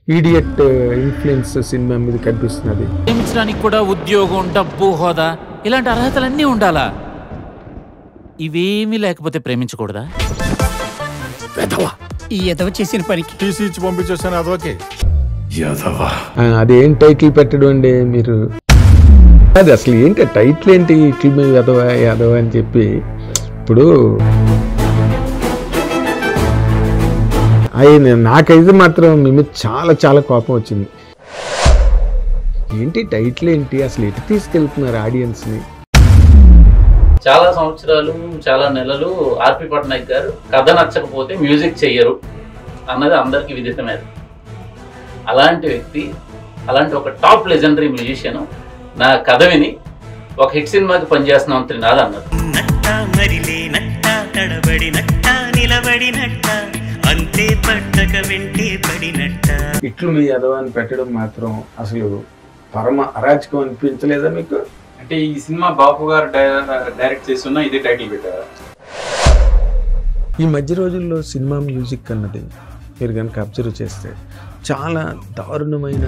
Idiot influence cinema మీద కనిపిస్తున్నది. ప్రేమించడానికి కూడా ఉద్యోగం, డబ్బు, హోదా ఇలాంటి అర్హతలన్నీ ఉండాలా? ఇవేమీ లేకపోతే ప్రేమించకూడదా? ఈ ఎదవ చేసిన పనికి టీసీ ఇచ్చి పంపించేసాను అదొకే. అదేం టైటిల్ పెట్టడం అండి మీరు? అది అసలు ఏంటి టైటిల్ ఏంటి? ఇట్లు మీ ఎదవా ఎదవా అని చెప్పి ఇప్పుడు నాకైతే మాత్రం మీ మీద చాలా చాలా కోపం వచ్చింది. ఏంటి టైటిల్ ఏంటి? అసలు ఎటు తీసుకెళ్తున్నారు ఆడియన్స్ని? చాలా సంవత్సరాలు, చాలా నెలలు ఆర్పి పట్నాయక్ గారు కథ నచ్చకపోతే మ్యూజిక్ చెయ్యరు అన్నది అందరికీ విదితమే. అలాంటి వ్యక్తి, అలాంటి ఒక టాప్ లెజెండరీ మ్యూజిషియన్ నా కథ విని ఒక హిట్ సినిమాకి పనిచేస్తున్నాం త్రినాథ్ అన్నారు. ఇట్లు మీ యదవాన్ని పెట్టడం మాత్రం అసలు పరమ అరాచకం అనిపించలేదా మీకు? అంటే ఈ సినిమా బాపు గారు డైరెక్ట్ చేస్తున్నా ఇదే టైటిల్ పెట్టారు. ఈ మధ్య రోజుల్లో సినిమా మ్యూజిక్ అన్నది మీరు కనుక అబ్జర్వ్ చేస్తే చాలా దారుణమైన.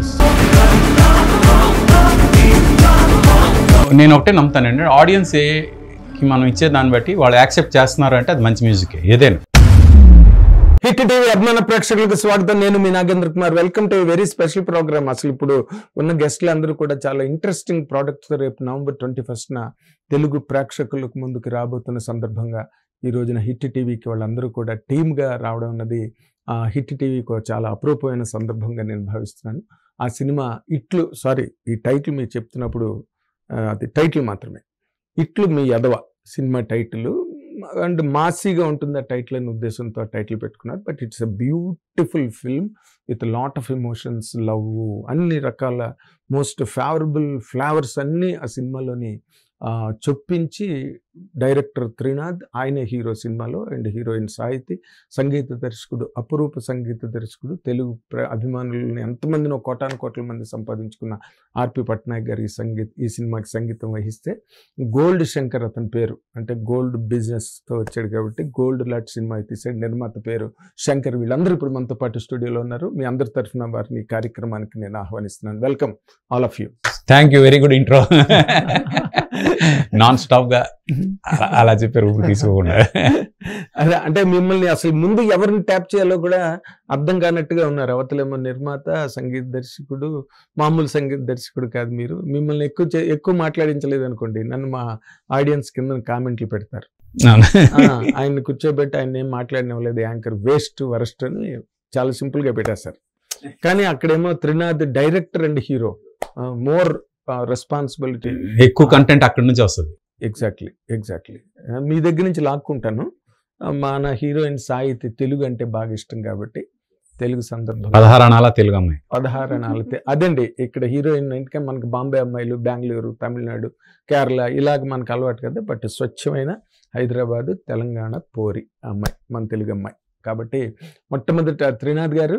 నేను ఒకటే నమ్ముతానండి, ఆడియన్స్కి మనం ఇచ్చే దాన్ని బట్టి వాళ్ళు యాక్సెప్ట్ చేస్తున్నారు అంటే అది మంచి మ్యూజిక్ ఏదైనా. హిట్ టీవీ అభిమాన ప్రేక్షకులకు స్వాగతం. నేను మీ Nagendra Kumar. Welcome to very special programme. అసలు ఇప్పుడు ఉన్న గెస్ట్లు అందరూ కూడా చాలా ఇంట్రెస్టింగ్ ప్రోడక్ట్స్ రేపు November 21st తెలుగు ప్రేక్షకులకు ముందుకు రాబోతున్న సందర్భంగా ఈ రోజున హిట్ టీవీకి వాళ్ళందరూ కూడా టీమ్గా రావడం అన్నది హిట్ టీవీకి చాలా అపరూపమైన సందర్భంగా నేను భావిస్తున్నాను. ఆ సినిమా ఈ టైటిల్ మీరు చెప్తున్నప్పుడు అది టైటిల్ మాత్రమే. ఇట్లు మీ యదవ సినిమా టైటిల్ అండ్ మాసీగా ఉంటుంది ఆ టైటిల్ అనే ఉద్దేశంతో ఆ టైటిల్ పెట్టుకున్నారు. But it's a beautiful film with lot of emotions, love, అన్ని రకాల మోస్ట్ ఫేవరబుల్ ఫ్లేవర్స్ అన్నీ ఆ సినిమాలోని చొప్పించి డైరెక్టర్ త్రినాథ్, ఆయనే హీరో సినిమాలో, అండ్ హీరోయిన్ సాహితి, సంగీత దర్శకుడు, అపురూప సంగీత దర్శకుడు, తెలుగు అభిమానులని ఎంతమందినో కోట్ల మంది సంపాదించుకున్న ఆర్పి పట్నాయక్ గారు ఈ సినిమాకి సంగీతం వహిస్తే, గోల్డ్ శంకర్ అతని పేరు, అంటే గోల్డ్ బిజినెస్తో వచ్చాడు కాబట్టి గోల్డ్ లాట్ సినిమా తీసాడు. నిర్మాత పేరు శంకర్. వీళ్ళందరూ ఇప్పుడు మనతో పాటు స్టూడియోలో ఉన్నారు. మీ అందరి తరఫున వారిని ఈ కార్యక్రమానికి నేను ఆహ్వానిస్తున్నాను. Welcome all of you. Thank you, very good intro. Non stop గా అలా చెప్పారు, ఊపిరి తీసుకోకుండా. అదే అంటే మిమ్మల్ని అసలు ముందు ఎవరిని ట్యాప్ చేయాలో కూడా అర్థం కానట్టుగా ఉన్నారు. అవతలేమో నిర్మాత, సంగీత దర్శకుడు, మామూలు సంగీత దర్శకుడు కాదు మీరు. మిమ్మల్ని ఎక్కువ మాట్లాడించలేదు అనుకోండి, నన్ను మా ఆడియన్స్ కింద కామెంట్లు పెడతారు. ఆయన్ని కూర్చోబెట్టి ఆయన ఏం మాట్లాడినవ్వలేదు, యాంకర్ వేస్ట్, వరస్ట్ అని చాలా సింపుల్ గా పెట్టేస్తారు. కానీ అక్కడేమో Trinath director and hero, more responsibility, ఎక్కువ కంటెంట్ అక్కడి నుంచి వస్తుంది. ఎగ్జాక్ట్లీ మీ దగ్గర నుంచి లాక్కుంటాను. మన హీరోయిన్ సాహితి తెలుగు అంటే బాగా ఇష్టం కాబట్టి తెలుగు సందర్భం 16 అనాల తెలుగు అమ్మాయి. 16 అనాలతే అదండి. ఇక్కడ హీరోయిన్ అంటే మనకు బాంబే అమ్మాయిలు, బెంగళూరు, తమిళనాడు, కేరళ ఇలాగ మనకు అలవాటు కదా. బట్ స్వచ్ఛమైన హైదరాబాద్, తెలంగాణ పోరి అమ్మాయి మన తెలుగు అమ్మాయి కాబట్టి. మొట్టమొదట త్రినాథ్ గారు,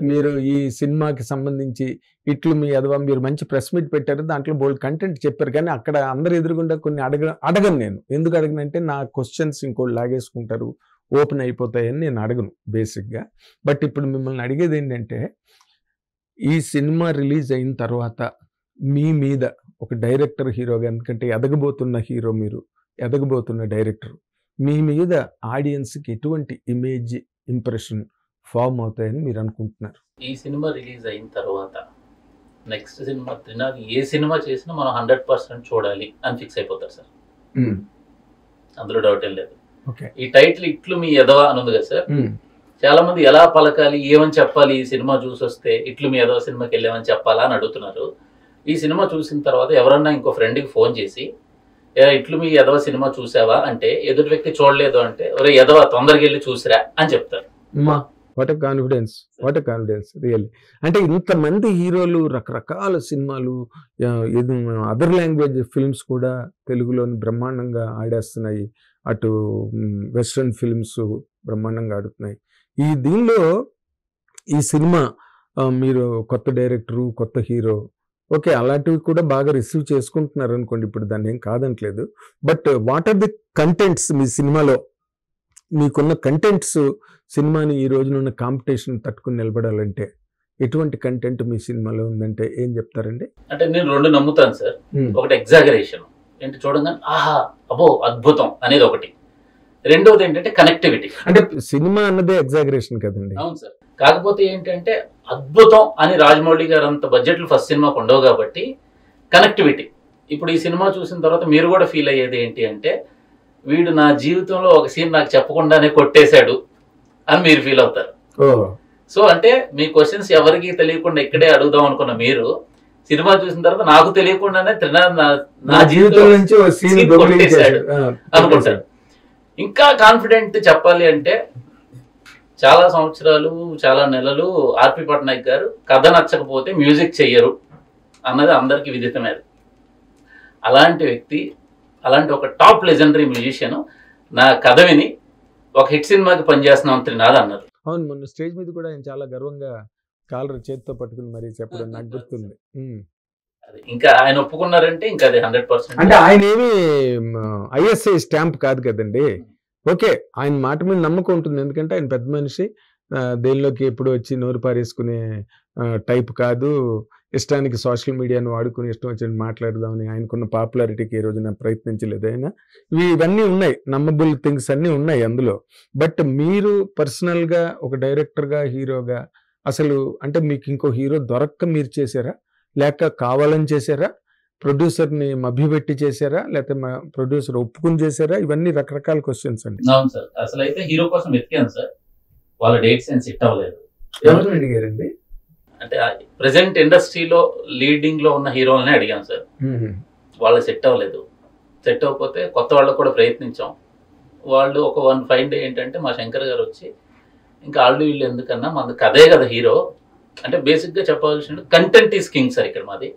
మీరు ఈ సినిమాకి సంబంధించి ఇట్లు మీ యదవ మీరు మంచి ప్రెస్ మీట్ పెట్టారు, దాంట్లో బోల్డ్ కంటెంట్ చెప్పారు. కానీ అక్కడ అందరు ఎదురుగుండా కొన్ని అడగను నేను. ఎందుకు అడగనంటే నా క్వశ్చన్స్ ఇంకోటి లాగేసుకుంటారు, ఓపెన్ అయిపోతాయని నేను అడగను బేసిక్గా. బట్ ఇప్పుడు మిమ్మల్ని అడిగేది ఏంటంటే, ఈ సినిమా రిలీజ్ అయిన తర్వాత మీ మీద ఒక డైరెక్టర్ హీరోగా, ఎందుకంటే ఎదగబోతున్న హీరో మీరు, ఎదగబోతున్న డైరెక్టర్, మీ మీద ఆడియన్స్కి ఎటువంటి ఇమేజ్, ఇంప్రెషన్ ఫామ్ అవుతాయని మీరు అనుకుంటున్నారు? ఈ సినిమా రిలీజ్ అయిన తర్వాత నెక్స్ట్ సినిమా త్రినాథ్ ఏ సినిమా చేసినా మనం 100% చూడాలి అని ఫిక్స్ అయిపోతారు సార్. అందులో డౌట్ ఏం లేదు. ఈ టైటిల్ ఇట్లు మీ యదవ అని ఉంది కదా సార్, చాలా మంది ఎలా పలకాలి, ఏమని చెప్పాలి, ఈ సినిమా చూసి వస్తే ఇట్లు మీ యదవ సినిమాకి వెళ్ళామని చెప్పాలా అని అడుగుతున్నారు. ఈ సినిమా చూసిన తర్వాత ఎవరన్నా ఇంకో ఫ్రెండ్కి ఫోన్ చేసి ఇట్లు మీ యదవ సినిమా చూసావా అంటే, ఎదుటి వ్యక్తి చూడలేదు అంటే, ఒరే యదవ తొందరగా వెళ్ళి చూసిరా అని చెప్తారు. What a confidence really. అంటే ఇంతమంది హీరోలు, రకరకాల సినిమాలు, అదర్ లాంగ్వేజ్ ఫిల్మ్స్ కూడా తెలుగులోని బ్రహ్మాండంగా ఆడేస్తున్నాయి. అటు వెస్ట్రన్ ఫిల్మ్స్ బ్రహ్మాండంగా ఆడుతున్నాయి. దీనిలో ఈ సినిమా మీరు కొత్త డైరెక్టరు, కొత్త హీరో, ఓకే, అలాంటివి కూడా బాగా రిసీవ్ చేసుకుంటున్నారు అనుకోండి, ఇప్పుడు దాన్ని ఏం కాదనట్లేదు. But what are the contents మీ సినిమాలో? మీకున్న కంటెంట్స్ సినిమాని ఈ రోజున ఉన్న కాంపిటీషన్ తట్టుకుని నిలబడాలంటే ఎటువంటి కంటెంట్ మీ సినిమాలో ఉందంటే ఏం చెప్తారండి? అంటే నేను 2 నమ్ముతాను సార్. ఒకటి ఎగ్జాగరేషన్, ఏంటి చూడంగానే ఆహా అబ్బో అద్భుతం అనేది ఒకటి. రెండోది ఏంటంటే కనెక్టివిటీ. అంటే సినిమా అన్నదే ఎగ్జాగరేషన్ కదండి. అవును సార్. కాకపోతే ఏంటంటే అద్భుతం అని రాజమౌళి గారు అంత బడ్జెట్లు ఫస్ట్ సినిమాకు ఉండవు కాబట్టి కనెక్టివిటీ. ఇప్పుడు ఈ సినిమా చూసిన తర్వాత మీరు కూడా ఫీల్ అయ్యేది ఏంటి అంటే వీడు నా జీవితంలో ఒక సీన్ నాకు చెప్పకుండానే కొట్టేశాడు అని మీరు ఫీల్ అవుతారు. సో అంటే మీ క్వశ్చన్స్ ఎవరికి తెలియకుండా ఇక్కడే అడుగుదాం అనుకున్న మీరు సినిమా చూసిన తర్వాత నాకు తెలియకుండానే త్రినాథ్ నా జీవితం నుంచి కొట్టేశాడు అనుకుంటారు. ఇంకా కాన్ఫిడెంట్ చెప్పాలి అంటే చాలా సంవత్సరాలు చాలా నెలలు ఆర్పి పట్నాయక్ గారు కథ నచ్చకపోతే మ్యూజిక్ చెయ్యరు అన్నది అందరికీ విదితమే. అలాంటి వ్యక్తి, అలాంటి ఒక టాప్ లెజెండరీ మ్యూజిషియన్ నా కథ విని ఒక హిట్ సినిమాకి పనిచేస్తున్నాం త్రినాథ్ అన్నారు. అవును, మొన్న స్టేజ్ మీద కూడా ఆయన చాలా గర్వంగా కాలర్ చేతితో పట్టుకుని మరీ చెప్పడం నాకు గుర్తుంది. ఇంకా ఆయన ఒప్పుకున్నారంటే ఇంకా అది 100%. అంటే ఆయన ఏమి ఐఎస్ఐ స్టాంప్ కాదు కదండి. ఓకే, ఆయన మాట మీద నమ్మకం ఉంటుంది, ఎందుకంటే ఆయన పెద్ద మనిషి, దేనిలోకి ఎప్పుడు వచ్చి నోరు పారేసుకునే టైప్ కాదు. ఇష్టానికి సోషల్ మీడియాను వాడుకుని ఇష్టం వచ్చినట్టు మాట్లాడదామని ఆయనకున్న పాపులారిటీకి ఈ రోజున ప్రయత్నించలేదు ఆయన. ఇవన్నీ ఉన్నాయి, నమ్మబుల్ థింగ్స్ అన్నీ ఉన్నాయి అందులో. బట్ మీరు పర్సనల్గా ఒక డైరెక్టర్గా, హీరోగా అసలు అంటే మీకు ఇంకో హీరో దొరక్క మీరు చేశారా, లేక కావాలని చేశారా, ప్రొడ్యూసర్ని మభ్యపెట్టి చేశారా, లేకపోతే ప్రొడ్యూసర్ ఒప్పుకుని చేశారా? ఇవన్నీ రకరకాల క్వశ్చన్స్ అండి. అవును సార్. అసలు అయితే హీరో కోసం వెతికాను సార్, వాళ్ళ డేట్స్ ఏం సెట్ అవ్వలేదు. ఎవరిని అడిగారండి? అంటే ప్రెసెంట్ ఇండస్ట్రీలో లీడింగ్ లో ఉన్న హీరోలనే అడిగాను సార్, వాళ్ళకి సెట్ అవ్వలేదు. సెట్ అవ్వకపోతే కొత్త వాళ్ళకు కూడా ప్రయత్నించాం. వాళ్ళు ఒక 1 ఫైన్ డే ఏంటంటే మా శంకర్ గారు వచ్చి ఇంకా వాళ్ళు వీళ్ళు ఎందుకన్నా మనది కథే కదా హీరో అంటే, బేసిక్గా చెప్పాల్సిన కంటెంట్ ఈస్ కింగ్ సార్. ఇక్కడ మాది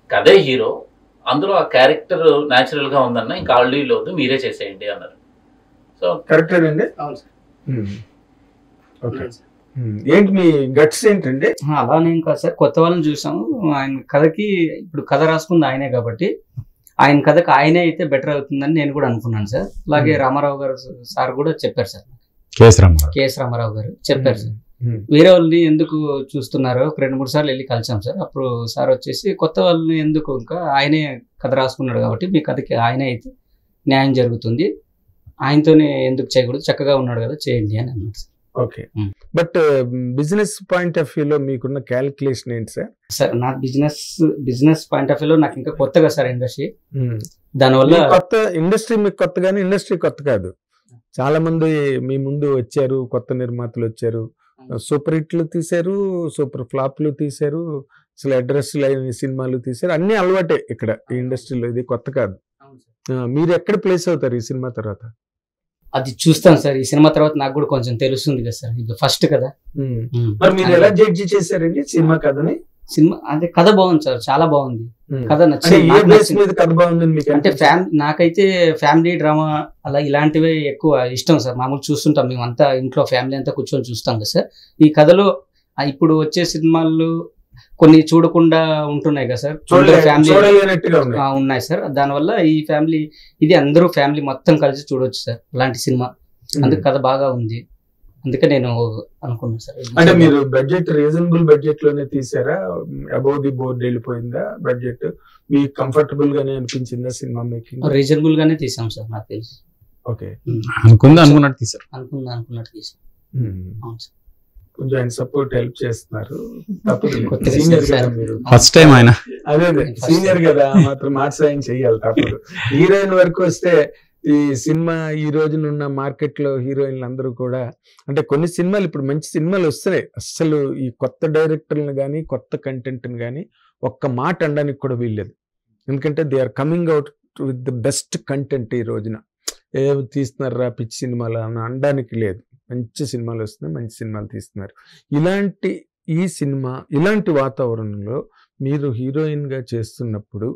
కథే హీరో, అందులో ఆ క్యారెక్టర్ న్యాచురల్ గా ఉందన్న ఇంకా ఆల్రెడీ వద్దు మీరే చేసేయండి అన్నారు. సో కరెక్టే అండి. అవును సార్. ఓకే, ఏంటి మీ గట్స్ ఏంటండి? అలానే ఇంకా సార్ కొత్త వాళ్ళని చూసాము. ఆయన కథకి ఇప్పుడు కథ రాసుకుంది ఆయనే కాబట్టి ఆయన కథకి ఆయనే అయితే బెటర్ అవుతుందని నేను కూడా అనుకున్నాను సార్. అలాగే రామారావు గారు సార్ కూడా చెప్పారు సార్, కేఎస్ రామారావు గారు చెప్పారు సార్, వేరే వాళ్ళని ఎందుకు చూస్తున్నారు, ఒక 2-3 సార్లు వెళ్ళి కలిసాం సార్. అప్పుడు సార్ వచ్చేసి కొత్త వాళ్ళని ఎందుకు, ఇంకా ఆయనే కథ రాసుకున్నాడు కాబట్టి మీ కథకి ఆయనే అయితే న్యాయం జరుగుతుంది, ఆయనతోనే ఎందుకు చేయకూడదు, చక్కగా ఉన్నాడు కదా చేయండి అని అన్నారు sir. Okay, but business point of వ్యూలో మీకున్న క్యాలిక్యులేషన్ ఏంటి సార్? సార్ నా బిజినెస్ పాయింట్ ఆఫ్ వ్యూలో నాకు ఇంకా కొత్తగా సార్ ఇండస్ట్రీ, దానివల్ల కొత్త ఇండస్ట్రీ మీకు కొత్త కానీ ఇండస్ట్రీ కొత్త కాదు. చాలా మంది మీ ముందు వచ్చారు, కొత్త నిర్మాతలు వచ్చారు, సూపర్ హిట్లు తీశారు, సూపర్ ఫ్లాప్లు తీశారు, అసలు అడ్రస్ లేని సినిమాలు తీశారు, అన్ని అలవాటే ఇక్కడ ఈ ఇండస్ట్రీలో, ఇది కొత్త కాదు. మీరు ఎక్కడ ప్లేస్ అవుతారు ఈ సినిమా తర్వాత? అది చూస్తాను సార్, ఈ సినిమా తర్వాత నాకు కూడా కొంచెం తెలుస్తుంది కదా సార్, ఇది ఫస్ట్ కదా. మరి మీరు ఎలా జడ్జి చేశారండి సినిమా కథని? సినిమా అంటే కథ బాగుంది సార్, చాలా బాగుంది, కథ నచ్చింది. కథ బాగుంది అంటే నాకైతే ఫ్యామిలీ డ్రామా అలా ఇలాంటివే ఎక్కువ ఇష్టం సార్. మామూలు చూస్తుంటాం మేమంతా ఇంట్లో ఫ్యామిలీ అంతా కూర్చొని చూస్తాం కదా సార్. ఈ కథలో ఇప్పుడు వచ్చే సినిమాలు కొన్ని చూడకుండా ఉంటున్నాయి కదా సార్, ఫ్యామిలీ ఉన్నాయి సార్. దానివల్ల ఈ ఫ్యామిలీ ఇది అందరూ ఫ్యామిలీ మొత్తం కలిసి చూడొచ్చు సార్ అలాంటి సినిమా. అందుకు కథ బాగా ఉంది, అందుకే నేను అనుకున్నాను సార్. అంటే మీరు బడ్జెట్ రీజనబుల్ బడ్జెట్ లోనే తీసారా, అబౌవ్ ది బోర్డ్ వెళ్ళిపోయిందా బడ్జెట్? మీకు కంఫర్టబుల్ గానే అనిపించిందా సినిమా మేకింగ్? రీజనబుల్ గానే తీసాం సార్ నాకు తెలిసి. ఓకే, అనుకున్నట్టు తీసారు. అనుకున్నట్టు తీసాం. అవును సార్, కొంచెం ఆయన సపోర్ట్ హెల్ప్ చేస్తున్నారు. ఫస్ట్ టైం ఆయన అదే సీనియర్ కదా, మాత్రం మాట సాయం చెయ్యాలి తప్పదు. హీరోయిన్ వరకు వస్తే ఈ సినిమా ఈ రోజునున్న మార్కెట్ లో హీరోయిన్లు అందరూ కూడా, అంటే కొన్ని సినిమాలు ఇప్పుడు మంచి సినిమాలు వస్తున్నాయి, అస్సలు ఈ కొత్త డైరెక్టర్లను కానీ కొత్త కంటెంట్ని కానీ ఒక్క మాట అనడానికి కూడా వీల్లేదు. ఎందుకంటే they are coming out with the best content. ఈ రోజున ఏమి తీస్తున్నారా పిచ్చి సినిమాలు అని అనడానికి లేదు, మంచి సినిమాలు వస్తున్నాయి, మంచి సినిమాలు తీస్తున్నారు. ఇలాంటి వాతావరణంలో మీరు హీరోయిన్గా చేస్తున్నప్పుడు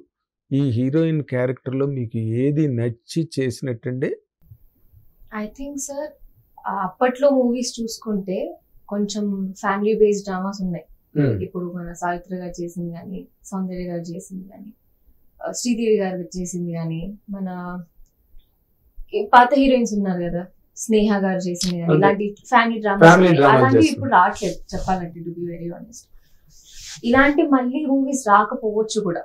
ఈ హీరోయిన్ క్యారెక్టర్లో మీకు ఏది నచ్చి చేసినట్టండి? ఐ థింక్ సార్ అప్పట్లో మూవీస్ చూసుకుంటే కొంచెం ఫ్యామిలీ బేస్డ్ డ్రామాస్ ఉన్నాయి. ఇప్పుడు మన సావిత్రి గారు చేసింది కానీ, సౌందర్య గారు చేసింది కానీ, శ్రీదేవి గారు చేసింది కానీ, మన పాత హీరోయిన్స్ ఉన్నారు కదా, స్నేహ గారు చేసింది కానీ, ఇలాంటి ఫ్యామిలీ డ్రామాస్ అలాంటివి ఇప్పుడు రావట్లేదు చెప్పాలంటే, టు బి వెరీ ఆనెస్ట్. ఇలాంటి మళ్ళీ మూవీస్ రాకపోవచ్చు కూడా.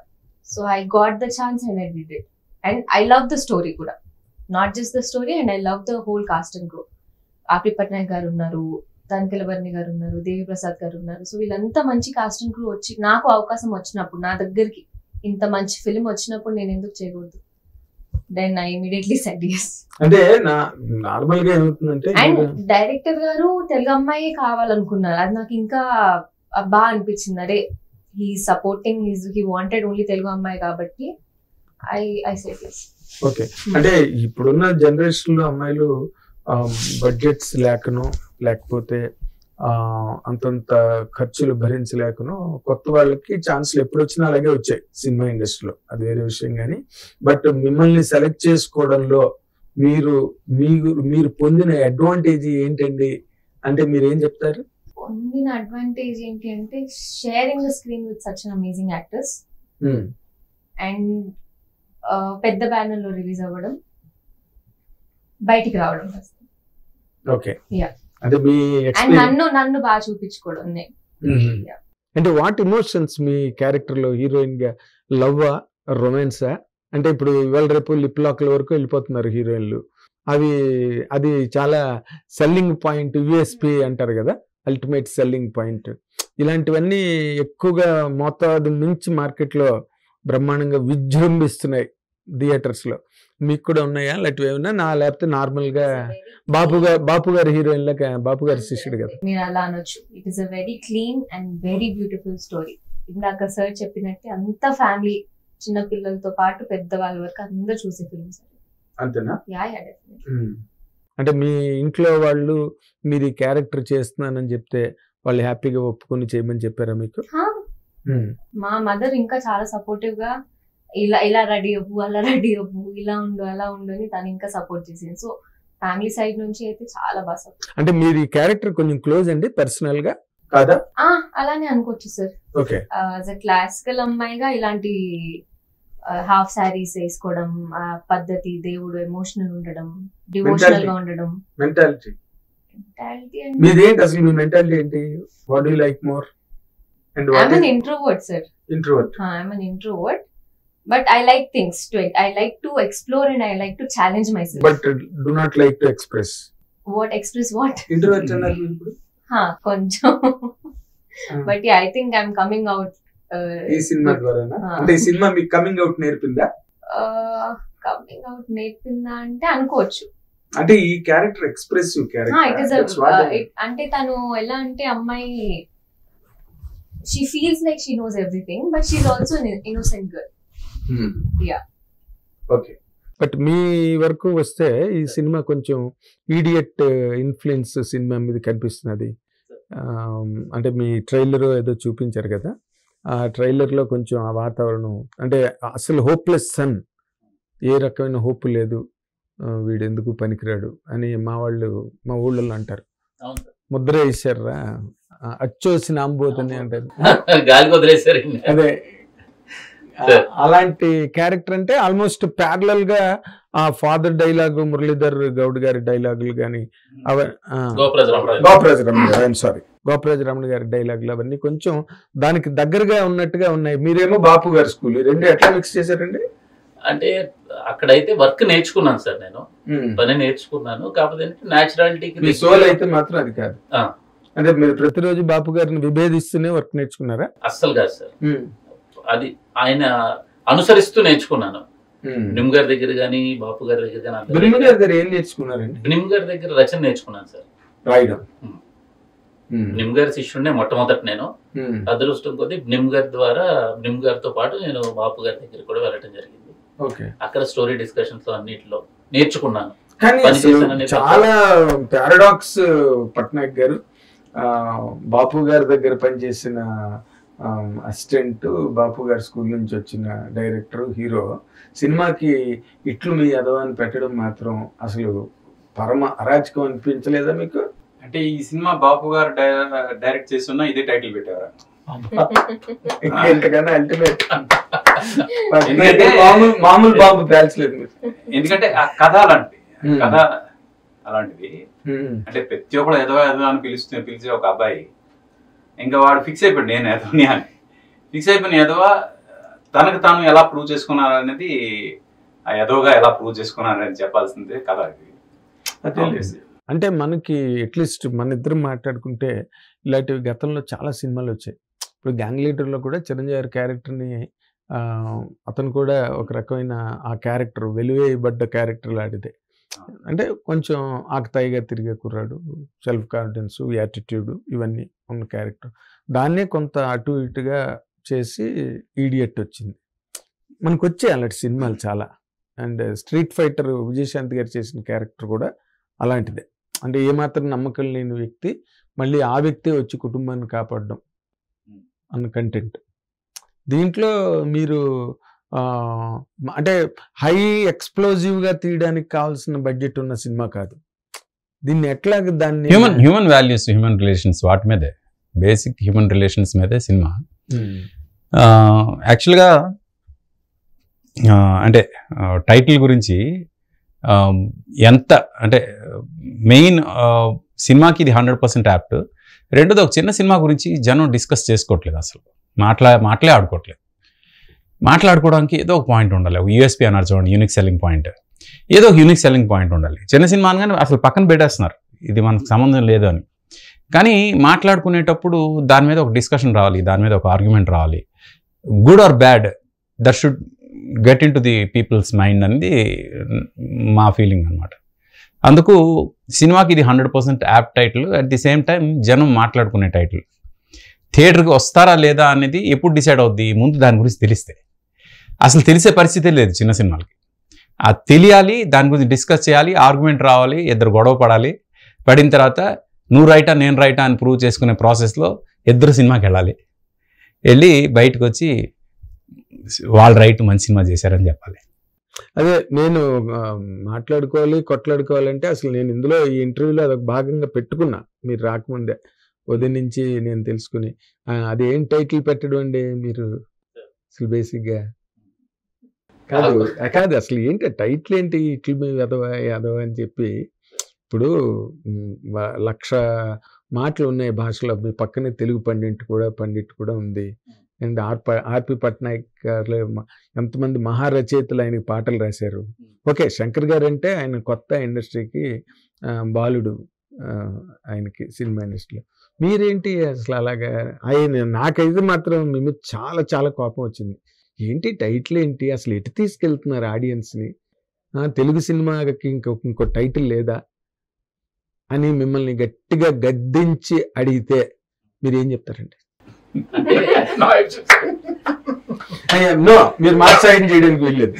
So I got the chance and I did it. And I love the story కూడా, not just the story, and I love the whole cast and crew. RP Patnaik గారు ఉన్నారు, తనికెలవర్ణి గారు ఉన్నారు, దేవి ప్రసాద్ గారు ఉన్నారు. సో వీళ్ళంతా మంచి కాస్ట్ అండ్ క్రూ వచ్చి నాకు అవకాశం వచ్చినప్పుడు, నా దగ్గరికి ఇంత మంచి ఫిల్మ్ వచ్చినప్పుడు నేను ఎందుకు చేయకూడదు? Then I immediately said yes. అంటే నార్మల్ గా ఏమవుతుందంటే, అండ్ డైరెక్టర్ గారు తెలుగు అమ్మాయి కావాలనుకున్నారు. అది నాకు ఇంకా బాగా అనిపించింది. అరే he supporting, he wanted only Telugu అమ్మాయి కాబట్టి ఐ సెడ్ yes. ఓకే. అంటే ఇప్పుడున్న జనరేషన్ లో అమ్మాయిలు బడ్జెట్స్ లేకనో, లేకపోతే అంతంత ఖర్చులు భరించలేకనో కొత్త వాళ్ళకి ఛాన్స్లు ఎప్పుడు వచ్చినా అలాగే వచ్చాయి సినిమా ఇండస్ట్రీలో, అది వేరే విషయం. కానీ బట్ మిమ్మల్ని సెలెక్ట్ చేసుకోవడంలో మీరు పొందిన అడ్వాంటేజ్ ఏంటండి అంటే మీరు ఏం చెప్తారు? పొందిన అడ్వాంటేజ్ ఏంటి అంటే, sharing the screen with such an amazing actors and పెద్ద బ్యానర్ లో రిలీజ్ అవ్వడం, బయటికి రావడం. ఓకే. Yeah. అంటే మీ నన్ను బాగా చూపించుకోవడం. అంటే వాట్ ఇమోషన్స్ మీ క్యారెక్టర్ లో హీరోయిన్ గా, లవ్వా, రొమాన్సా? అంటే ఇప్పుడు ఇవాళ రేపు లిప్ లాక్ల వరకు వెళ్ళిపోతున్నారు హీరోయిన్లు. అది చాలా సెల్లింగ్ పాయింట్, యుఎస్పి అంటారు కదా, అల్టిమేట్ సెల్లింగ్ పాయింట్. ఇలాంటివన్నీ ఎక్కువగా మోతాదు నుంచి మార్కెట్ లో బ్రహ్మాండంగా విజృంభిస్తున్నాయి థియేటర్స్ లో. మీకు కూడా ఉన్నాయా అలాంటివి ఏమన్నా? లేకపోతే నార్మల్ గా బాపు గారి హీరోయిన్ లాగా, బాపు గారి శిష్యుడు కదా మీరు అలా అనొచ్చు. It is a very clean and very beautiful story. ఇందాక సార్ చెప్పినట్టే అంత ఫ్యామిలీ, చిన్న పిల్లలతో పాటు పెద్దవాళ్ళ వరకు అందరూ చూసే ఫిల్మ్స్. అంతేనా? Yeah definitely. అంటే మీ ఇంట్లో వాళ్ళు మీరు ఈ క్యారెక్టర్ చేస్తున్నానని చెప్తే వాళ్ళు హ్యాపీగా ఒప్పుకొని చేయమని చెప్పారా మీకు? మా మదర్ ఇంకా చాలా సపోర్టివ్ గా, ఇలా రెడీ అవ్వు, అలా రెడీ అవ్వు, ఇలా ఉండు, అలా ఉండు అని తను ఇంకా సపోర్ట్ చేసింది. సో ఫ్యామిలీ సైడ్ నుంచి అయితే చాలా బాగా సపోర్ట్. అంటే మీరు ఈ క్యారెక్టర్ కొంచెం క్లోజ్ అండి పర్సనల్ గా కాదా? అలానే అనుకోవచ్చు sir. Okay. As a classical అమ్మాయిగా ఇలాంటి హాఫ్ సారీస్ వేసుకోవడం, పద్ధతి, దేవుడు, ఎమోషనల్ ఉండడం, డివోషనల్ గా ఉండడం. మెంటాలిటీ మీదేంటి అసలు? మీ మెంటాలిటీ ఏంటి? What do you like more? And what I'm an introvert, sir. Introvert. I'm an introvert, but I like things to, I like to explore and I like to challenge myself. But do not like to express. What express what? Introvert అన్నారు ఇప్పుడు. కొంచెం. But yeah, I think I'm coming out. ఈ cinema ద్వారానా? అంటే ఈ cinema మీకు coming out నేర్పిందా? Coming out నేర్పిందా అంటే అనుకోవచ్చు. అంటే ఈ క్యారెక్టర్ ఎక్స్ప్రెసివ్ క్యారెక్టర్. అంటే తను ఎలా అంటే అమ్మాయి, she feels like she knows everything, but she's also an innocent girl. Yeah. Okay. But మీ వరకు వస్తే ఈ సినిమా కొంచెం ఈడియట్ ఇన్ఫ్లుయెన్స్ సినిమా మీద కనిపిస్తున్నది. అంటే మీ ట్రైలర్ ఏదో చూపించారు కదా, ఆ ట్రైలర్లో కొంచెం ఆ వాతావరణం, అంటే అసలు హోప్లెస్ సన్, ఏ రకమైన హోప్ లేదు, వీడు ఎందుకు పనికిరాడు అని మా ఊళ్ళో అంటారు. ముద్ర వేసారా, అచ్చోసిన అంబోతని అంటారు, అదే అలాంటి క్యారెక్టర్. అంటే ఆల్మోస్ట్ ప్యారలల్ గా ఆ ఫాదర్ డైలాగ్, మురళీధర్ గౌడ్ గారి డైలాగులు కానీ, గోపరాజ రమణ గారి డైలాగులు అవన్నీ కొంచెం దానికి దగ్గరగా ఉన్నట్టుగా ఉన్నాయి. మీరేమో బాపు గారి స్కూల్, రెండు ఎట్లా మిక్స్ చేశారండి? అంటే అక్కడైతే వర్క్ నేర్చుకున్నాను సార్, నేను పని నేర్చుకున్నాను. కాకపోతే న్యాచురాలిటీకి సోల్ అయితే మాత్రం అది కాదు. అంటే మీరు ప్రతిరోజు బాపు గారిని విభేదిస్తూనే వర్క్ నేర్చుకున్నారా? అస్సలు కాదు సార్, అది ఆయన అనుసరిస్తూ నేర్చుకున్నాను. నిమ్ గారి దగ్గర గానీ, బాపు గారి దగ్గర కానీ. ఏం నేర్చుకున్నారండి? నిమ్ గారి దగ్గర రచన నేర్చుకున్నాను సార్, రాయడం. నిమ్ గారి శిష్యుడినే మొట్టమొదటి నేను. అదృష్టం కొద్ది నిమ్ గారి ద్వారా, నిమ్ గారితో పాటు నేను బాపు గారి దగ్గర కూడా వెళ్ళడం జరిగింది. అక్కడ స్టోరీ డిస్కషన్స్ అన్నిటిలో నేర్చుకున్నాను. చాలా పారాడాక్స్ పట్నాయక్ గారు బాపు గారి దగ్గర పనిచేసిన అసిస్టెంట్, బాపు గారి స్కూల్ నుంచి వచ్చిన డైరెక్టర్, హీరో, సినిమాకి ఇట్లు మీ అదవాన్ని పెట్టడం మాత్రం అసలు పరమ అరాచకం అనిపించలేదా మీకు? అంటే ఈ సినిమా బాపు గారు డైరెక్ట్ చేస్తున్నా ఇదే టైటిల్ పెట్టారా? ఎంతకన్నా అల్టిమేట్. మామూలు బాబు పేల్చలేదు. ఎందుకంటే ఆ కథ అలాంటిది. అంటే ప్రతి ఒక్కరు ఎదవ అని పిలిచే ఒక అబ్బాయి ఇంకా వాడు ఫిక్స్ అయిపోయాడు నేను ఎదవని అని. ఫిక్స్ అయిపోయిన ఎదవ తనకు తాను ఎలా ప్రూవ్ చేసుకున్నారు అనేది, ఆ ఎదవగా ఎలా ప్రూవ్ చేసుకున్నారు అనేది చెప్పాల్సిందే కథ అది. అంటే మనకి అట్లీస్ట్ మన ఇద్దరం మాట్లాడుకుంటే ఇలాంటివి గతంలో చాలా సినిమాలు వచ్చాయి. ఇప్పుడు గ్యాంగ్ లీడర్లో కూడా చిరంజీవి గారి క్యారెక్టర్ని అతను కూడా ఒక రకమైన ఆ క్యారెక్టర్ వెలువేయబడ్డ క్యారెక్టర్ లాంటిదే. అంటే కొంచెం ఆకతాయిగా తిరిగే కుర్రాడు, సెల్ఫ్ కాన్ఫిడెన్స్, యాటిట్యూడ్ ఇవన్నీ ఉన్న క్యారెక్టర్. దాన్నే కొంత అటు ఇటుగా చేసి ఈడియట్ వచ్చింది. మనకు వచ్చాయి అలాంటి సినిమాలు చాలా. అండ్ స్ట్రీట్ ఫైటర్ విజయశాంతి గారు చేసిన క్యారెక్టర్ కూడా అలాంటిదే. అంటే ఏమాత్రం నమ్మకం లేని వ్యక్తి మళ్ళీ ఆ వ్యక్తే వచ్చి కుటుంబాన్ని కాపాడడం అన్న కంటెంట్. దీంట్లో మీరు అంటే హై ఎక్స్ప్లోజివ్గా తీయడానికి కావాల్సిన బడ్జెట్ ఉన్న సినిమా కాదు. దీన్ని ఎట్లా దాన్ని హ్యూమన్ వాల్యూస్, హ్యూమన్ రిలేషన్స్, వాటి మీదే బేసిక్ హ్యూమన్ రిలేషన్స్ మీదే సినిమా. యాక్చువల్గా అంటే టైటిల్ గురించి ఎంత అంటే మెయిన్ సినిమాకి ఇది 100% యాప్ట్. రెండోది ఒక చిన్న సినిమా గురించి జనం డిస్కస్ చేసుకోవట్లేదు, అసలు మాట్లాడుకోవట్లేదు. మాట్లాడుకోవడానికి ఏదో ఒక పాయింట్ ఉండాలి. ఒక యూఎస్పీ అన్నారు చూడండి, యూనిక్ సెల్లింగ్ పాయింట్. ఏదో ఒక యూనిక్ సెల్లింగ్ పాయింట్ ఉండాలి. చిన్న సినిమా అనగానే అసలు పక్కన పెట్టేస్తున్నారు, ఇది మనకు సంబంధం లేదు అని. కానీ మాట్లాడుకునేటప్పుడు దాని మీద ఒక డిస్కషన్ రావాలి, దాని మీద ఒక ఆర్గ్యుమెంట్ రావాలి. Good or bad, that should get in to the peoples mind అనేది మా ఫీలింగ్ అనమాట. అందుకు సినిమాకి ఇది 100% app title. At the same time జనం మాట్లాడుకునే టైటిల్. థియేటర్కి వస్తారా లేదా అనేది ఎప్పుడు డిసైడ్ అవుద్ది, ముందు దాని గురించి తెలిస్తే. అసలు తెలిసే పరిస్థితే లేదు చిన్న సినిమాలకి. అది తెలియాలి, దాని గురించి డిస్కస్ చేయాలి, ఆర్గ్యుమెంట్ రావాలి, ఇద్దరు గొడవ పడాలి. పడిన తర్వాత నువ్వు రైటా నేను రైటా అని ప్రూవ్ చేసుకునే ప్రాసెస్లో ఇద్దరు సినిమాకి వెళ్ళాలి. వెళ్ళి బయటకు వచ్చి వాళ్ళు రైట్, మంచి సినిమా చేశారని చెప్పాలి. అదే నేను మాట్లాడుకోవాలి, కొట్లాడుకోవాలంటే అసలు నేను ఇందులో ఈ ఇంటర్వ్యూలో అదొక భాగంగా పెట్టుకున్నా. మీరు రాకముందే ఉదయం నుంచి నేను తెలుసుకుని అదేం టైటిల్ పెట్టడం అండి మీరు అసలు బేసిక్గా కాదు అసలు ఏంటి టైటిల్ ఏంటి, ఇట్లు మీ ఎదవ అని చెప్పి. ఇప్పుడు 1,00,000 మాటలు ఉన్నాయి భాషలో. మీ పక్కనే తెలుగు పండిట్ కూడా ఉంది. అండ్ ఆర్పి పట్నాయక్ గారు ఎంతమంది మహారచయితలు ఆయనకి పాటలు రాశారు. ఓకే, శంకర్ గారు అంటే ఆయన కొత్త ఇండస్ట్రీకి బాలుడు, ఆయనకి సినిమా ఇండస్ట్రీలో. మీరేంటి అసలు అలాగా? నాకైతే మాత్రం మీ మీద చాలా చాలా కోపం వచ్చింది. ఏంటి టైటిల్ ఏంటి, అసలు ఎటు తీసుకెళ్తున్నారు ఆడియన్స్ని? తెలుగు సినిమాకి ఇంకో టైటిల్ లేదా అని మిమ్మల్ని గట్టిగా గద్దించి అడిగితే మీరు ఏం చెప్తారండి? నో, మీరు సాయం చేయడానికి వెళ్ళలేదు.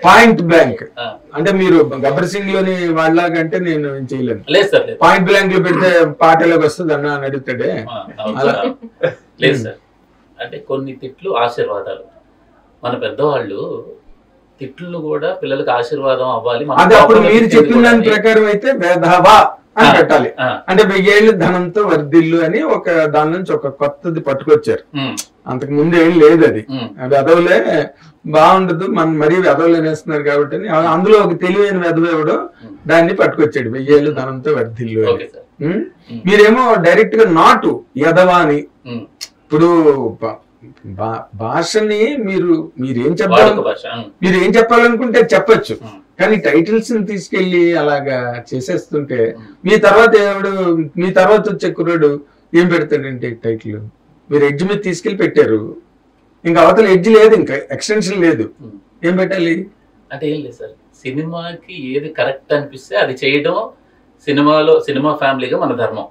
పాయింట్ బ్లాంక్ అంటే మీరు గబ్బర్ సింగ్ లోని వాళ్ళలాగా అంటే నేను చేయలేను. పాయింట్ బ్లాంక్ లో పెడితే పాటలోకి వస్తుంది అని అడుగుతాడే అలా లేదు సార్. అంటే కొన్ని తిట్లు ఆశీర్వాదాలు. మన పెద్దవాళ్ళు తిట్లు కూడా పిల్లలకి ఆశీర్వాదం అవ్వాలి. అది అప్పుడు మీరు చెప్పిన దాని ప్రకారం అయితే వేధవా అని పెట్టాలి. అంటే 1000 ఏళ్ళు ధనంతో వర్ధిల్లు అని ఒక దాని నుంచి ఒక కొత్తది పట్టుకొచ్చారు. అంతకు ముందు ఏం లేదు. అది వెధవలే బాగుండదు, మనం మరీ వెధవలు అనేస్తున్నారు కాబట్టి అందులో ఒక తెలివైన వెధవేవుడు దాన్ని పట్టుకొచ్చాడు, 1000 ఏళ్ళు ధనంతో వర్ధిల్లు అని. మీరేమో డైరెక్ట్ గా నాటు ఎదవా అని. ఇప్పుడు భాషని మీరేం చెప్పాలనుకుంటే చెప్పచ్చు, కానీ టైటిల్స్ ని తీసుకెళ్లి అలాగా చేసేస్తుంటే మీ తర్వాత వచ్చే కుర్రాడు ఏం పెడతాడంటే టైటిల్ మీరు ఎడ్జ్ మీద తీసుకెళ్లి పెట్టారు, ఇంకా అవతల ఎడ్జ్ లేదు, ఇంకా ఎక్స్టెన్షన్ లేదు, ఏం పెట్టాలి అంటే ఏం లేదు సార్. సినిమాకి ఏది కరెక్ట్ అనిపిస్తే అది చేయడం సినిమా ఫ్యామిలీగా మన ధర్మం.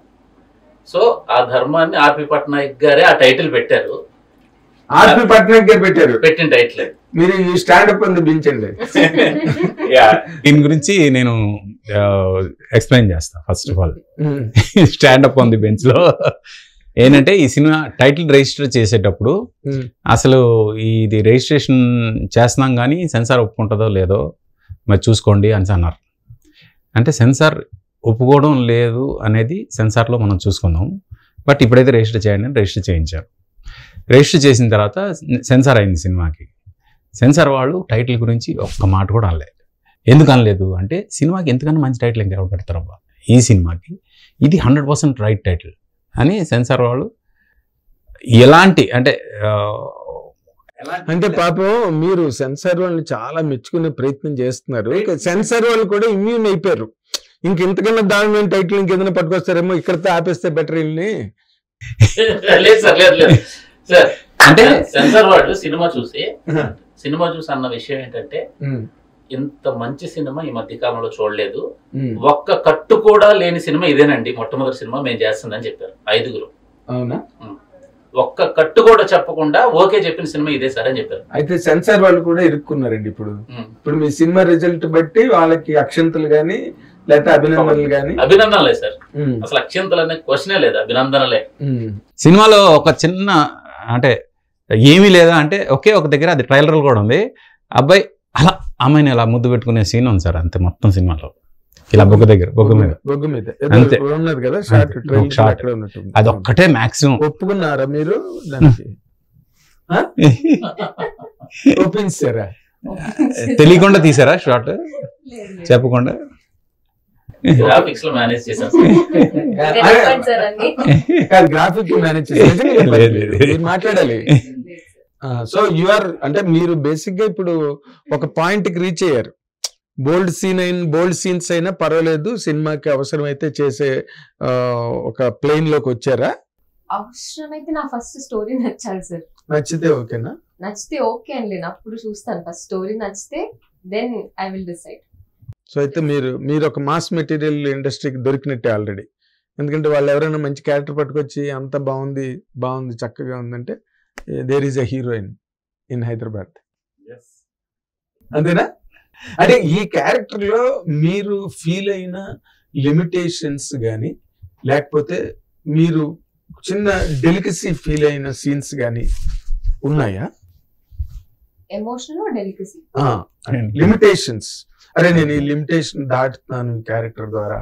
సో ఆ ధర్మాన్ని ఆర్పి పట్నాయక్ గారే ఆ టైటిల్ పెట్టారు. ఆర్పి పట్నాయక్ గారు పెట్టిన టైటిల్ మీరు స్టాండప్ అందించండి. దీని గురించి నేను ఎక్స్ప్లెయిన్ చేస్తా. First of all stand up on the bench లో ఏంటంటే ఈ సినిమా టైటిల్ రిజిస్టర్ చేసేటప్పుడు అసలు ఇది రిజిస్ట్రేషన్ చేస్తున్నాం కానీ సెన్సార్ ఒప్పుకుంటుందో లేదో మరి చూసుకోండి అని అన్నారు. అంటే సెన్సార్ ఒప్పుకోవడం లేదు అనేది సెన్సార్లో మనం చూసుకుందాం. బట్ ఇప్పుడైతే రిజిస్టర్ చేయండి అని రిజిస్టర్ చేయించారు. రిజిస్టర్ చేసిన తర్వాత సెన్సార్ అయింది సినిమాకి. సెన్సార్ వాళ్ళు టైటిల్ గురించి ఒక్క మాట కూడా అనలేదు. ఎందుకు అనలేదు అంటే సినిమాకి ఎంతకన్నా మంచి టైటిల్ ఇంకెవరు పెడతారబ్బా, ఈ సినిమాకి ఇది 100% రైట్ టైటిల్ అని సెన్సార్ వాళ్ళు ఎలాంటి అంటే అంటే పాపం మీరు సెన్సార్ వాళ్ళని చాలా మెచ్చుకునే ప్రయత్నం చేస్తున్నారు. సెన్సార్ వాళ్ళు కూడా ఇమ్యూన్ అయిపోయారు. ఇంతకన్నా దారుణమైన టైటిల్ ఇంకేదైనా పట్టుకొస్తారేమో, ఇక్కడతో ఆపేస్తే బెటర్ వెళ్ళి. లేదు సార్, లేదు సార్. అంటే సెన్సార్ వాళ్ళు సినిమా చూసి అన్న విషయం ఏంటంటే, ఇంత మంచి సినిమా ఈ మధ్య కాలంలో చూడలేదు, ఒక్క కట్టు కూడా లేని సినిమా ఇదేనండి, మొట్టమొదటి సినిమా మేము చేస్తుందని చెప్పారు 5. అవునా? ఒక్క కట్టు కూడా చెప్పకుండా ఓకే చెప్పిన సినిమా ఇదే సార్ అని చెప్పారు. అయితే సెన్సార్ వాళ్ళు కూడా ఇరుక్కున్నారండి. ఇప్పుడు మీ సినిమా రిజల్ట్ బట్టి వాళ్ళకి అక్షంతలు గానీ లేకపోతే అభినందనలు గానీ. అభినందనలే సార్, అసలు అక్షంతలు అనే క్వశ్చనే లేదు, అభినందనలే. సినిమాలో ఒక చిన్న అంటే ఏమీ లేదా అంటే ఒకే ఒక దగ్గర అది ట్రైలర్ కూడా ఉంది, అబ్బాయి అలా అమ్మాయిని అలా ముద్దు పెట్టుకునే సీన్ ఉంది సార్, అంతే మొత్తం సినిమాలో. ఇలా బొగ్గ మీద అంతే, అది ఒక్కటే మాక్సిమం. ఒప్పుకున్నారా మీరు దానికి? ఒప్పించారా? తెలియకుండా తీసారా షార్ట్ చెప్పకుండా? గ్రాఫిక్స్ లో మేనేజ్ చేశారు, గ్రాఫిక్ మేనేజ్ చేశారు, మాట్లాడాలి. సో యూఆర్ అంటే మీరు బేసిక్ గా ఇప్పుడు ఒక పాయింట్ కి రీచ్ అయ్యారు. బోల్డ్ సీన్స్ అయినా పర్వాలేదు, సినిమాకి అవసరమైతే చేసే ఒక ప్లేన్ లోకి వచ్చారా? అవసరమైతే నా ఫస్ట్ స్టోరీ నచ్చాలి సార్. నచ్చితే ఓకేనా? నచ్చితే ఓకే అని లేదు, అప్పుడు చూస్తాను. ఫస్ట్ స్టోరీ నచ్చితే then I will decide. So అయితే మీరు ఒక మాస్ మెటీరియల్ ఇండస్ట్రీకి దొరికినట్టే ఆల్రెడీ. ఎందుకంటే వాళ్ళు ఎవరైనా మంచి క్యారెక్టర్ పట్టుకొచ్చి అంత బాగుంది చక్కగా ఉందంటే there is a heroine in Hyderabad. అంతేనా? అంటే ఈ క్యారెక్టర్ లో మీరు ఫీల్ అయిన లిమిటేషన్స్ గానీ లేకపోతే మీరు చిన్న డెలికసీ ఫీల్ అయిన సీన్స్ గానీ ఉన్నాయా? Emotional delicacy, limitations. అరే నేను ఈ లిమిటేషన్ దాటుతున్నాను క్యారెక్టర్ ద్వారా,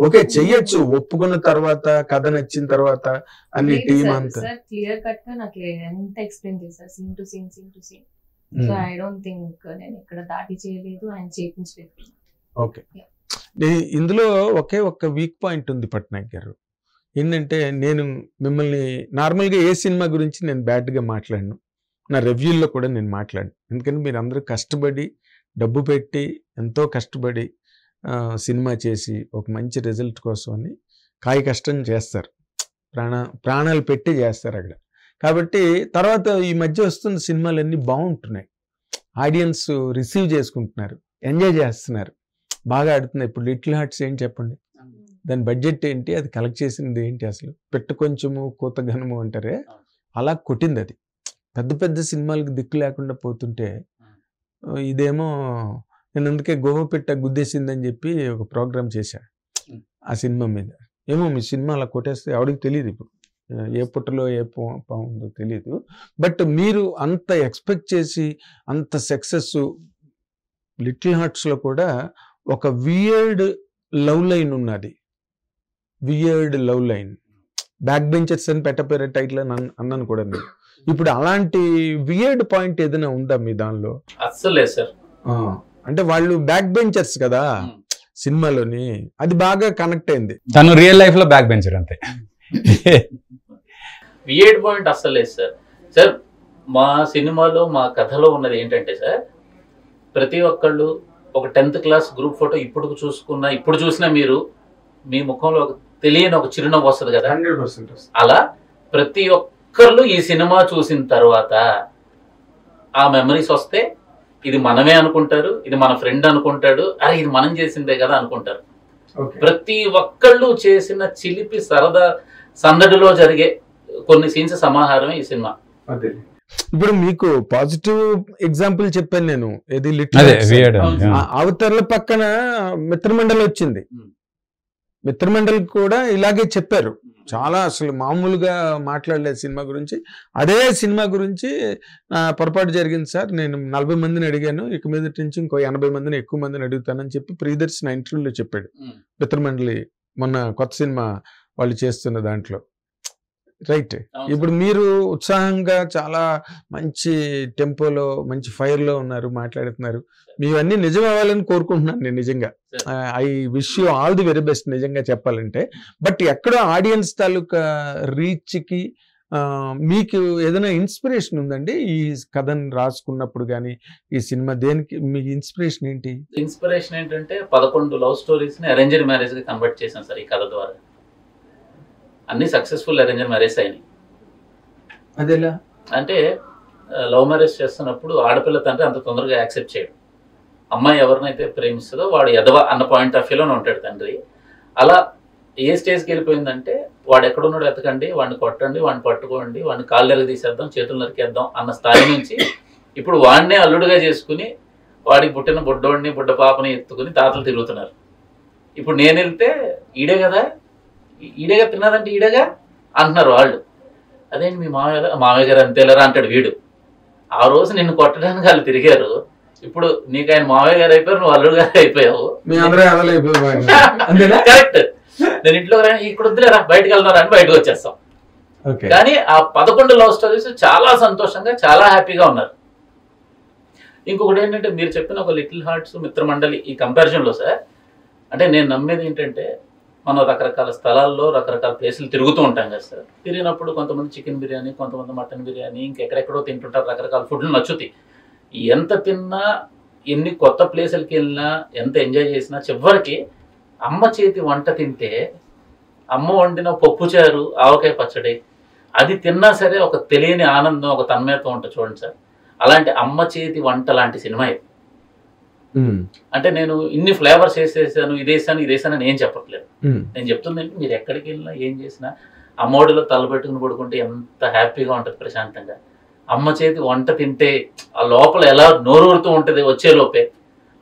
ఓకే చెయ్యొచ్చు ఒప్పుకున్న తర్వాత, కథ నచ్చిన తర్వాత అన్ని టీమ్ అంతా క్లియర్ కట్ గా నాకు ఎంత ఎక్స్ప్లెయిన్ చేశారు, scene to scene. So I don't think నేను ఇక్కడ దాటి చేయలేదు, ఆయన చేయించలేదు. ఓకే, ఇందులో ఒక్క వీక్ పాయింట్ ఉంది పట్నాయక్ గారు. ఏంటంటే నేను మిమ్మల్ని నార్మల్గా ఏ సినిమా గురించి నేను బ్యాడ్గా మాట్లాడను, నా రివ్యూల్లో కూడా నేను మాట్లాడను. ఎందుకంటే మీరు అందరూ కష్టపడి డబ్బు పెట్టి ఎంతో కష్టపడి సినిమా చేసి ఒక మంచి రిజల్ట్ కోసం అని కాయ కష్టం చేస్తారు, ప్రాణాలు పెట్టి చేస్తారు అక్కడ. కాబట్టి తర్వాత ఈ మధ్య వస్తున్న సినిమాలన్నీ బాగుంటున్నాయి, ఆడియన్స్ రిసీవ్ చేసుకుంటున్నారు, ఎంజాయ్ చేస్తున్నారు, బాగా ఆడుతున్నాయి. ఇప్పుడు లిటిల్ హార్ట్స్ ఏంటి చెప్పండి, దాని బడ్జెట్ ఏంటి, అది కలెక్ట్ చేసింది ఏంటి, అసలు పెట్ట కొంచెము కోత ఘనము అంటారే అలా కొట్టింది. అది పెద్ద సినిమాలకు దిక్కు లేకుండా పోతుంటే ఇదేమో నేను అందుకే గోవ పెట్ట గుద్దేసిందని చెప్పి ఒక ప్రోగ్రామ్ చేశా ఆ సినిమా మీద. ఏమో మీ సినిమా అలా కొట్టేస్తే ఎవరికి తెలియదు, ఇప్పుడు ఏ పుట్టలో ఏ పావుందో తెలియదు. బట్ మీరు అంత ఎక్స్పెక్ట్ చేసి అంత సక్సెస్, లిటిల్ హార్ట్స్లో కూడా ఒక వియర్డ్ లవ్ లైన్ ఉన్నది, weird love line. Back benchers అని పెట్టపోయారు టైటిల్ అని అన్నాను కూడా నేను. ఇప్పుడు అలాంటి వియర్డ్ పాయింట్ ఏదైనా ఉందా మీ దానిలో? అస్సలే సార్. అంటే వాళ్ళు బ్యాక్ బెంచర్స్ కదా సినిమాలోని, అది బాగా కనెక్ట్ అయింది. తను రియల్ లైఫ్ లో బ్యాక్ బెంచర్ అంతే. వియర్డ్ పాయింట్ అస్సలు లేదు సార్. సార్ మా సినిమాలో మా కథలో ఉన్నది ఏంటంటే సార్, ప్రతి ఒక్కళ్ళు ఒక 10th క్లాస్ గ్రూప్ ఫోటో ఇప్పుడు చూసినా మీరు మీ ముఖంలో తెలియని ఒక చిరునవ్వు వస్తుంది కదా, 100%. అలా ప్రతి ఒక్కళ్ళు ఈ సినిమా చూసిన తర్వాత ఆ మెమరీస్ వస్తే ఇది మనమే అనుకుంటారు, ఇది మన ఫ్రెండ్ అనుకుంటాడు, అరే ఇది మనం చేసిందే కదా అనుకుంటారు. ప్రతి ఒక్కళ్ళు చేసిన చిలిపి సరదా సందడిలో జరిగే కొన్ని సీన్స్ సమాహారమే ఈ సినిమా. ఇప్పుడు మీకు పాజిటివ్ ఎగ్జాంపుల్ చెప్పాను నేను, ఇది అవతర్ల పక్కన మిత్రమండలి వచ్చింది, మిత్రమండలి కూడా ఇలాగే చెప్పారు, చాలా అసలు మామూలుగా మాట్లాడలేదు సినిమా గురించి. అదే సినిమా గురించి పొరపాటు జరిగింది సార్, నేను 40 మందిని అడిగాను, ఇక మీద నుంచి ఇంకో 80 మందిని ఎక్కువ మందిని అడుగుతానని చెప్పి ప్రియదర్శన్ ఇంటర్వ్యూలో చెప్పాడు. మిత్రమండలి మొన్న కొత్త సినిమా వాళ్ళు చేస్తున్న దాంట్లో రైట్. ఇప్పుడు మీరు ఉత్సాహంగా చాలా మంచి టెంపోలో మంచి ఫైర్లో ఉన్నారు, మాట్లాడుతున్నారు. మీవన్నీ నిజం అవ్వాలని కోరుకుంటున్నాను నేను నిజంగా. I wish you all the very best నిజంగా చెప్పాలంటే. బట్ ఎక్కడో ఆడియన్స్ తాలూకా రీచ్కి మీకు ఏదైనా ఇన్స్పిరేషన్ ఉందండి ఈ కథను రాసుకున్నప్పుడు కానీ ఈ సినిమా దేనికి మీ ఇన్స్పిరేషన్ ఏంటి? ఇన్స్పిరేషన్ ఏంటంటే 11 లవ్ స్టోరీస్ని అరేంజ్డ్ మ్యారేజ్గా కన్వర్ట్ చేశాను సార్ ఈ కథ ద్వారా. అన్ని సక్సెస్ఫుల్ అరేంజ్డ్ మ్యారేజ్ అయినాయి. అదేలా అంటే లవ్ మ్యారేజ్ చేస్తున్నప్పుడు ఆడపిల్ల తండ్రి అంత తొందరగా యాక్సెప్ట్ చేయడు. అమ్మాయి ఎవరినైతే ప్రేమిస్తుందో వాడు ఎదవ అన్న పాయింట్ ఆఫ్ వ్యూలోనే ఉంటాడు తండ్రి. అలా ఏ స్టేజ్కి వెళ్ళిపోయిందంటే వాడు ఎక్కడున్నాడు ఎతకండి, వాడిని కొట్టండి, వాడిని పట్టుకోండి, వాడిని కాళ్ళు ఎరగ తీసేద్దాం, చేతులు నరికేద్దాం అన్న స్థాయి నుంచి ఇప్పుడు వాడినే అల్లుడుగా చేసుకుని వాడికి పుట్టిన బుడ్డోడిని బుడ్డ పాపని ఎత్తుకుని తాతలు తిరుగుతున్నారు. ఇప్పుడు నేను వెళ్తే ఈడే కదా తిన్నదంటే ఈడేగా అంటున్నారు వాళ్ళు. అదేంటి మీ మామయ్య గారు అంతేలరా అంటాడు వీడు. ఆ రోజు నిన్ను కొట్టడానికి వాళ్ళు తిరిగారు, ఇప్పుడు నీకు ఆయన మామయ్య గారు అయిపోయారు, నువ్వు అల్లుడు గారు అయిపోయావు. కరెక్ట్. నేను ఇంట్లో ఇక్కడ వద్దులేరా బయటకు వెళ్తారా అని బయటకు వచ్చేస్తాం. కానీ ఆ 11 లవ్ స్టోరీస్ చాలా సంతోషంగా చాలా హ్యాపీగా ఉన్నారు. ఇంకొకటి ఏంటంటే మీరు చెప్పిన ఒక లిటిల్ హార్ట్స్ మిత్రమండలి ఈ కంపారిజన్లో సార్, అంటే నేను నమ్మేది ఏంటంటే మనం రకరకాల స్థలాల్లో రకరకాల ప్లేసులు తిరుగుతూ ఉంటాం కదా సార్. తిరిగినప్పుడు కొంతమంది చికెన్ బిర్యానీ, కొంతమంది మటన్ బిర్యానీ, ఇంకెక్కడెక్కడో తింటుంటారు, రకరకాల ఫుడ్లు నచ్చుతాయి. ఎంత తిన్నా ఎన్ని కొత్త ప్లేసులకి వెళ్ళినా ఎంత ఎంజాయ్ చేసినా చివరికి అమ్మ చేతి వంట తింటే, అమ్మ వండిన పప్పుచారు ఆవకాయ పచ్చడి అది తిన్నా సరే ఒక తెలియని ఆనందం, ఒక తన్మయత్వం ఉంటుంది చూడండి సార్. అలాంటి అమ్మ చేతి వంట లాంటి సినిమా ఇది. అంటే నేను ఇన్ని ఫ్లేవర్స్ వేసేసాను, ఇదేసాను అని ఏం చెప్పట్లేదు. నేను చెప్తుంది ఏంటి, మీరు ఎక్కడికి వెళ్ళినా ఏం చేసినా అమ్మోడిలో తలపెట్టుకుని పడుకుంటే ఎంత హ్యాపీగా ఉంటుంది ప్రశాంతంగా. అమ్మ చేతి వంట తింటే ఆ లోపల ఎలా నోరూరుతూ ఉంటుంది వచ్చే లోపే.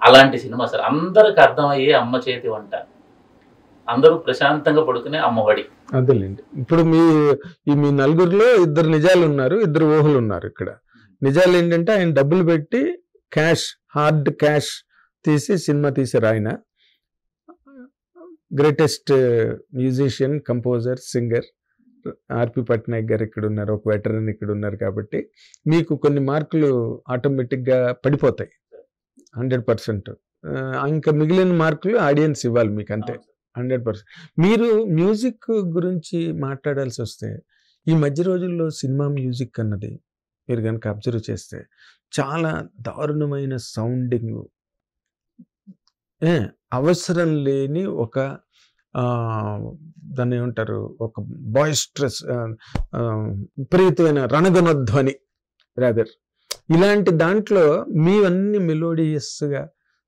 అలాంటి సినిమా సార్. అందరికి అర్థమయ్యే అమ్మ చేతి వంట, అందరూ ప్రశాంతంగా పడుకునే అమ్మఒడి. అదేలేండి. ఇప్పుడు మీ నలుగురిలో 2 నిజాలు ఉన్నారు, 2 ఊహలు ఉన్నారు. ఇక్కడ నిజాలు ఏంటంటే ఆయన డబ్బులు పెట్టి హార్డ్ క్యాష్ తీసి సినిమా తీశారు. ఆయన గ్రేటెస్ట్ మ్యూజిషియన్, కంపోజర్, సింగర్ ఆర్పి పట్నాయక్ గారు ఇక్కడ ఉన్నారు, ఒక వెటరన్ ఇక్కడ ఉన్నారు. కాబట్టి మీకు కొన్ని మార్కులు ఆటోమేటిక్గా పడిపోతాయి 100%. ఇంకా మిగిలిన మార్కులు ఆడియన్స్ ఇవ్వాలి మీకు, అంతే 100%. మీరు మ్యూజిక్ గురించి మాట్లాడాల్సి వస్తే ఈ మధ్య రోజుల్లో సినిమా మ్యూజిక్ అన్నది మీరు కనుక అబ్జర్వ్ చేస్తే చాలా దారుణమైన సౌండింగ్, అవసరం లేని ఒక దాన్ని ఏమంటారు, ఒక బాయిస్ట్రస్ విపరీతమైన రణగణధ్వని రాదర్. ఇలాంటి దాంట్లో మీవన్నీ మెలోడియస్గా